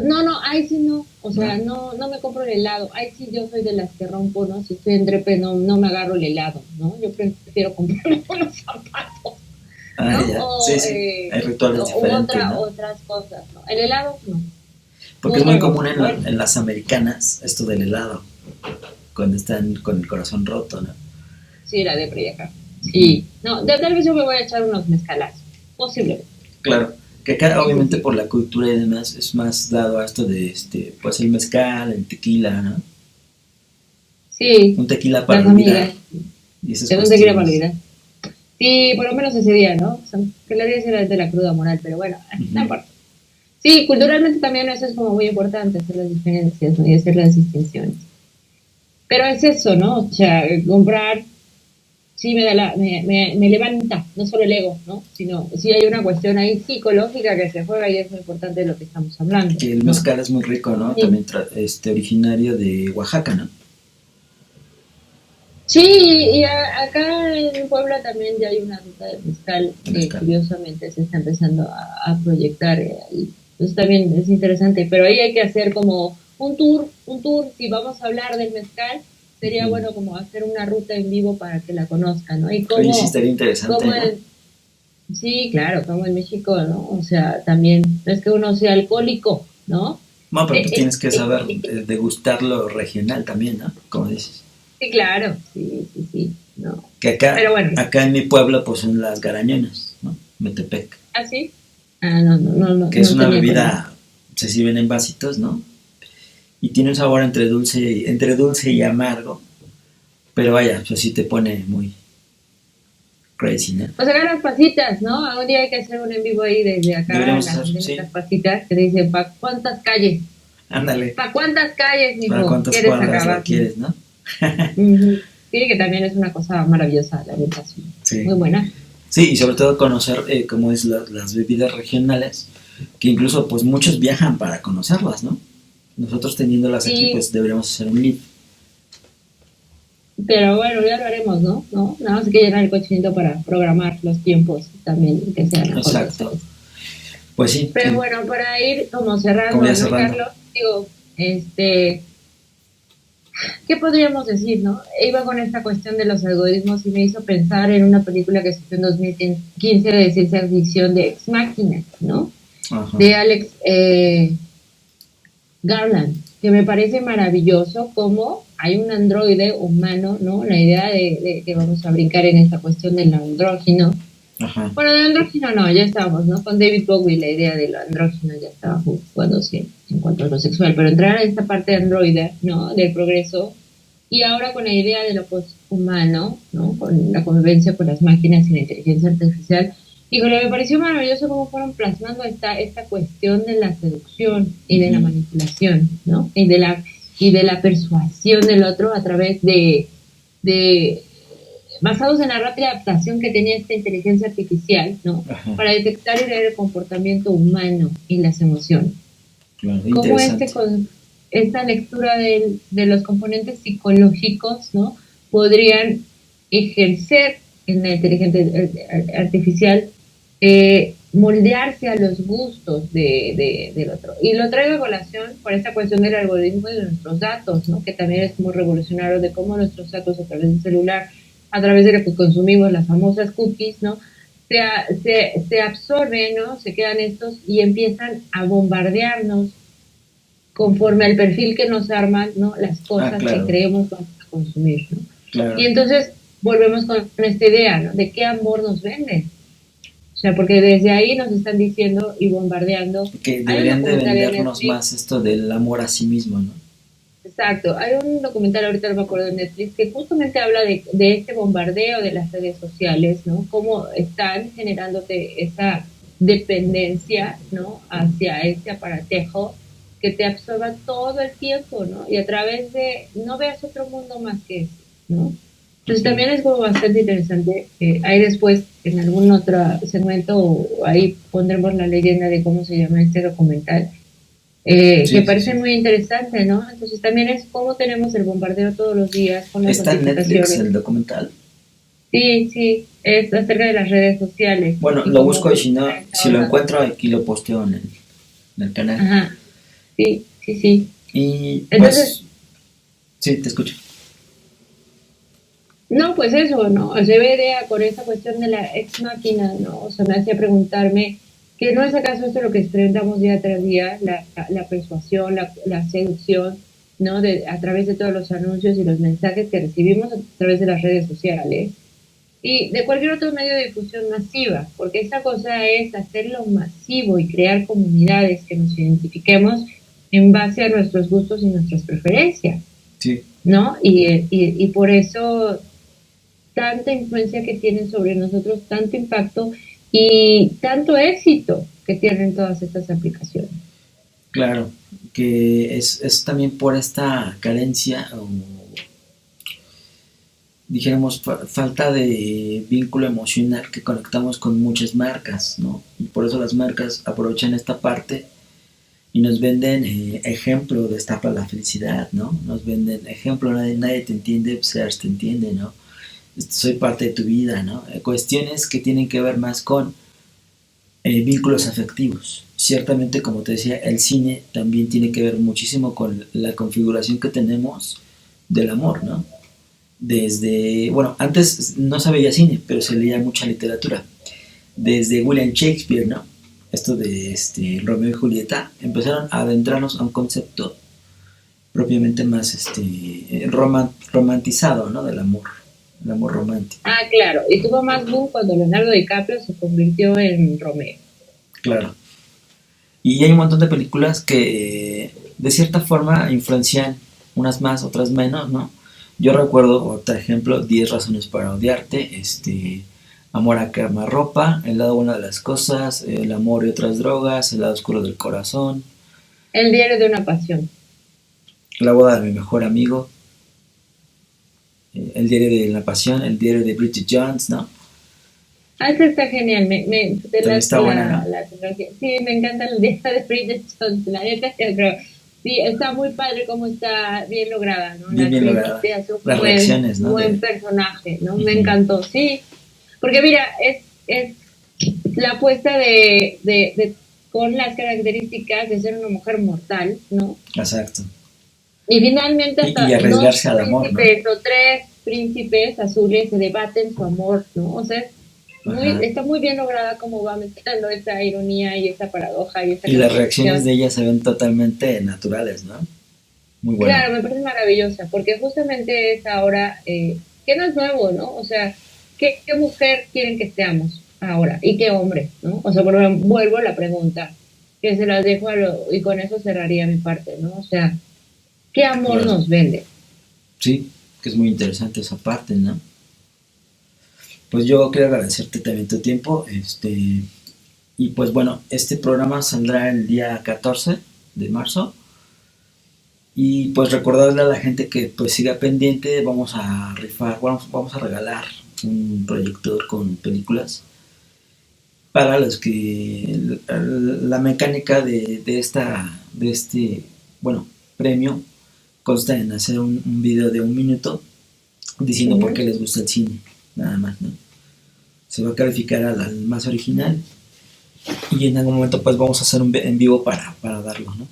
No, no, ahí sí no, o sea, ¿No? no, no me compro el helado, ahí sí yo soy de las que rompo, ¿no? Si estoy en trepe, no, no me agarro el helado, ¿no? Yo prefiero comprarme unos zapatos, Ah, ¿no? ya. Sí, sí. Hay rituales O diferentes, ¿no? otras cosas, ¿no? El helado, no, Porque muy es muy otra cosa. común en, Bueno, en las americanas esto del helado, cuando están con el corazón roto, ¿no? sí, la de acá. Ujú. Sí, no, de tal vez yo me voy a echar unos mezcalazos, posiblemente. Claro, que acá Sí, sí, obviamente sí. por la cultura y demás es más dado a esto de pues el mezcal, el tequila, ¿no? Sí, Un tequila para las olvidar amigas, y esas ¿de dónde quiere cuestiones. olvidar? Sí, por lo menos ese día, ¿no? O sea, que la día era de la cruda moral, pero bueno, no Ujú. importa. Sí, culturalmente también eso es como muy importante, hacer las diferencias, ¿no? Y hacer las distinciones. Pero es eso, ¿no? O sea, comprar sí me da me levanta, no solo el ego, ¿no? Sino sí hay una cuestión ahí psicológica que se juega y es muy importante de lo que estamos hablando, Que el ¿no? mezcal es muy rico, ¿no? Sí, También originario de Oaxaca, ¿no? sí, y acá en Puebla también ya hay una ruta de mezcal El que mezcal. curiosamente se está empezando a proyectar ahí. Entonces también es interesante, pero ahí hay que hacer como un tour, si vamos a hablar del mezcal, sería Ujú. bueno como hacer una ruta en vivo para que la conozcan, ¿no? Y Oye, sí cómo, estaría interesante, cómo ¿no? en, sí, claro, como en México, ¿no? O sea, también no es que uno sea alcohólico, ¿no? Bueno, pero pues tienes que saber degustar lo regional también, ¿no? Como dices. Sí, claro, sí, sí, sí, no. Que acá, Pero bueno, acá en mi pueblo, pues son las garañonas, ¿no? Metepec. ¿así? Ah, no, no, no, no, Que es no una tenía conmigo. bebida, se sirven en vasitos, ¿no? Y tiene un sabor entre dulce y amargo. Pero vaya, pues sí te pone muy crazy, ¿no? Pues acá las pasitas, ¿no? A un día hay que hacer un en vivo ahí desde acá, Deberíamos la hacer, gente de sí. las pasitas, que dice, ¿pa' cuántas calles? Ándale. ¿Pa' cuántas calles, ¿Para mijo? cuántas ¿Quieres cuadras la acabar? ¿No? quieres, no? Ujú. Sí, que también es una cosa maravillosa, la orientación. Sí. Muy buena. Sí, y sobre todo conocer cómo es las bebidas regionales, que incluso pues muchos viajan para conocerlas, ¿no? Nosotros teniéndolas aquí, Sí, pues deberíamos hacer un live. pero bueno, ya lo haremos, ¿no? ¿No? Nada más hay que llenar el cochinito para programar los tiempos también, que sean acordes a Exacto. eso. Pues sí, Pero bueno, para ir como como cerrando, ya ¿no, cerrando. Carlos? Digo, ¿qué podríamos decir, no? Iba con esta cuestión de los algoritmos y me hizo pensar en una película que se hizo en 2015 de ciencia ficción de Ex Machina, ¿no? Ajá. De Alex Garland, que me parece maravilloso cómo hay un androide humano, ¿no? La idea de que vamos a brincar en esta cuestión del andrógino. Ajá. Bueno, del andrógino no, ya estábamos, ¿no? Con David Bowie la idea del andrógino ya estaba jugándose en cuanto a lo sexual, pero entrar a esta parte androide, ¿no? Del progreso y ahora con la idea de lo poshumano, ¿no? Con la convivencia con las máquinas y la inteligencia artificial. Híjole, me pareció maravilloso cómo fueron plasmando esta cuestión de la seducción y de la Ujú. manipulación, ¿no? Y de la persuasión del otro a través de basados en la rápida adaptación que tenía esta inteligencia artificial, ¿no? Ajá. Para detectar y leer el comportamiento humano y las emociones. Claro, Cómo interesante. esta lectura de los componentes psicológicos, ¿no? Podrían ejercer en la inteligencia artificial, moldearse a los gustos del otro. Y lo traigo a colación por esta cuestión del algoritmo y de nuestros datos, ¿no? Que también es muy revolucionario de cómo nuestros datos a través del celular, a través de lo que consumimos, las famosas cookies, ¿no? Se absorben, ¿no? Se quedan estos y empiezan a bombardearnos conforme al perfil que nos arman, ¿no? Las Ah, cosas que claro, creemos vamos a consumir, ¿no? Y claro. entonces volvemos con esta idea, ¿no? De qué amor nos venden. O sea, porque desde ahí nos están diciendo y bombardeando. Que Hay un deberían de documental en vendernos Netflix, más esto del amor a sí mismo, ¿no? exacto, hay un documental ahorita no me acuerdo de Netflix que justamente habla de este bombardeo de las redes sociales, ¿no? Cómo están generándote esa dependencia, ¿no? Hacia este aparatejo que te absorba todo el tiempo, ¿no? Y a través de, no veas otro mundo más que ese, ¿no? Entonces también es como bastante interesante. Ahí después, en algún otro segmento, ahí pondremos la leyenda de cómo se llama este documental, que Sí, sí, parece sí. muy interesante, ¿no? Entonces también es cómo tenemos el bombardeo todos los días con las Está en Netflix notificaciones. el documental. Sí, sí, es acerca de las redes sociales Bueno, y lo cómo busco y si está no, en si todos lo lados. encuentro aquí lo posteo en el canal. Ajá, sí, sí, sí. Y Entonces, pues, sí, te escucho. no, pues eso, ¿no? Se ve idea con esa cuestión de la ex máquina, ¿no? O sea, me hacía preguntarme que no es acaso esto lo que experimentamos día tras día, la persuasión, la seducción, ¿no? A través de todos los anuncios y los mensajes que recibimos a través de las redes sociales y de cualquier otro medio de difusión masiva, porque esa cosa es hacerlo masivo y crear comunidades que nos identifiquemos en base a nuestros gustos y nuestras preferencias, Sí, ¿no? Y por eso tanta influencia que tienen sobre nosotros, tanto impacto y tanto éxito que tienen todas estas aplicaciones. claro, que es también por esta carencia o dijéramos falta de vínculo emocional que conectamos con muchas marcas, ¿no? Y por eso las marcas aprovechan esta parte y nos venden ejemplo de esta para la felicidad, ¿no? Nos venden ejemplo, nadie te entiende, pues Sears te entiende, ¿no? Soy parte de tu vida, ¿no? Cuestiones que tienen que ver más con vínculos afectivos. Ciertamente, como te decía, el cine también tiene que ver muchísimo con la configuración que tenemos del amor, ¿no? Desde, bueno, antes no se veía cine, pero se leía mucha literatura. Desde William Shakespeare, ¿no? Esto de Romeo y Julieta, empezaron a adentrarnos a un concepto propiamente más romantizado, ¿no? Del amor, el amor romántico. Ah, claro, y tuvo más boom cuando Leonardo DiCaprio se convirtió en Romeo. Claro. Y hay un montón de películas que de cierta forma influencian unas más, otras menos, ¿no? Yo recuerdo, otro ejemplo, 10 razones para odiarte, Amor a quemarropa, El lado bueno de las cosas, El amor y otras drogas, El lado oscuro del corazón, El diario de una pasión. La boda de mi mejor amigo, El diario de la pasión, El diario de Bridget Jones, ¿no? Ah, esta está genial, me También la, está buena, ¿no? la tecnología. Sí, me encanta el día de Bridget Jones, la neta, yo creo. Sí, está muy padre cómo está bien lograda, ¿no? La Bien, bien actriz lograda. te hace un Las reacciones, ¿no? buen personaje, ¿no? Me Uh-huh. encantó, sí. Porque mira, es la apuesta con las características de ser una mujer mortal, ¿no? Exacto. Y finalmente Y hasta dos arriesgarse al amor, ¿no? príncipes o tres príncipes azules se debaten su amor, ¿no? O sea, Ajá. está muy bien lograda como va mezclando esa ironía y esa paradoja y esa Y las reacciones contradicción. de ella se ven totalmente naturales, ¿no? Muy bueno. Claro, me parece maravillosa, porque justamente es ahora, que no es nuevo, ¿no? O sea, ¿qué mujer quieren que seamos ahora? ¿Y qué hombre, ¿no? O sea, vuelvo a la pregunta, que se las dejo y con eso cerraría mi parte, ¿no? O sea, ¿qué amor Claro. nos vende? Sí, que es muy interesante esa parte, ¿no? Pues yo quiero agradecerte también tu tiempo, y pues bueno, este programa saldrá el día 14 de marzo y pues recordarle a la gente que pues siga pendiente, vamos a rifar, vamos a regalar un proyector con películas para los que la mecánica de este, bueno, premio consta en hacer un video de 1 minuto diciendo por qué Ujú. les gusta el cine, nada más, ¿no? Se va a calificar al más original y en algún momento pues vamos a hacer un en vivo para darlo, ¿no?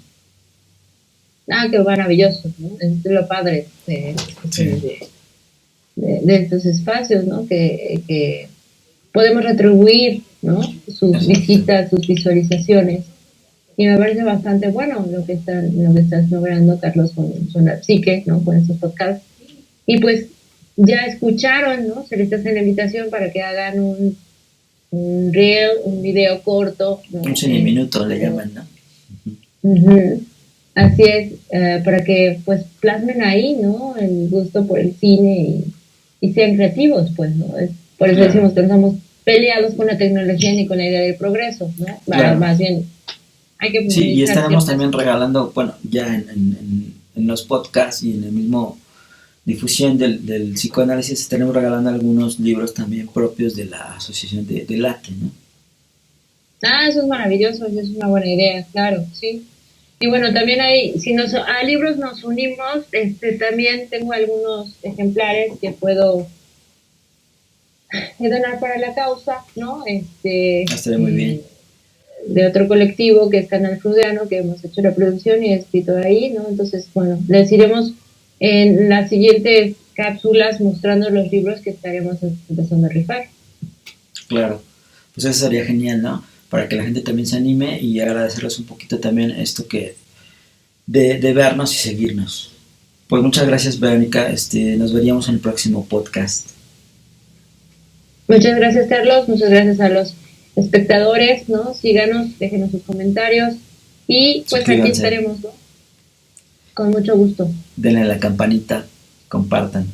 Ah, qué maravilloso, ¿no? Es lo padre de estas cuestiones Sí, de estos espacios, ¿no? Que podemos retribuir, ¿no? Sus exacto. visitas, sus visualizaciones. Y me parece bastante bueno lo que estás logrando, Carlos, con la psique, ¿no? Con estos podcasts. Y pues ya escucharon, ¿no? Se les hace la invitación para que hagan un reel, un video corto, Un ¿no? cine minuto le llaman, ¿no? Ujú. Así es, para que pues plasmen ahí, ¿no? El gusto por el cine y sean creativos, pues, ¿no? Por eso Claro, decimos que no estamos peleados con la tecnología ni con la idea del progreso, ¿no? claro. Más bien hay que Sí, y profundizar estaremos ciertas también cosas. regalando, bueno, ya en los podcasts y en el mismo difusión del psicoanálisis, estaremos regalando algunos libros también propios de la asociación de LATE, ¿no? Ah, eso es maravilloso, eso es una buena idea, claro, sí. Y bueno, también hay, si nos, a libros nos unimos, también tengo algunos ejemplares que puedo donar para la causa, ¿no? Estaría muy bien. De otro colectivo que es Canal Freudiano, que hemos hecho la producción y he escrito ahí, ¿no? Entonces, bueno, les iremos en las siguientes cápsulas mostrando los libros que estaremos empezando a rifar. Claro, pues eso sería genial, ¿no? Para que la gente también se anime y agradecerles un poquito también esto que de vernos y seguirnos. Pues muchas gracias, Verónica. Nos veríamos en el próximo podcast. Muchas gracias, Carlos. Muchas gracias a los espectadores, ¿no? Síganos, déjenos sus comentarios y pues aquí Suscríbanse, estaremos, ¿no? Con mucho gusto. denle a la campanita, compartan.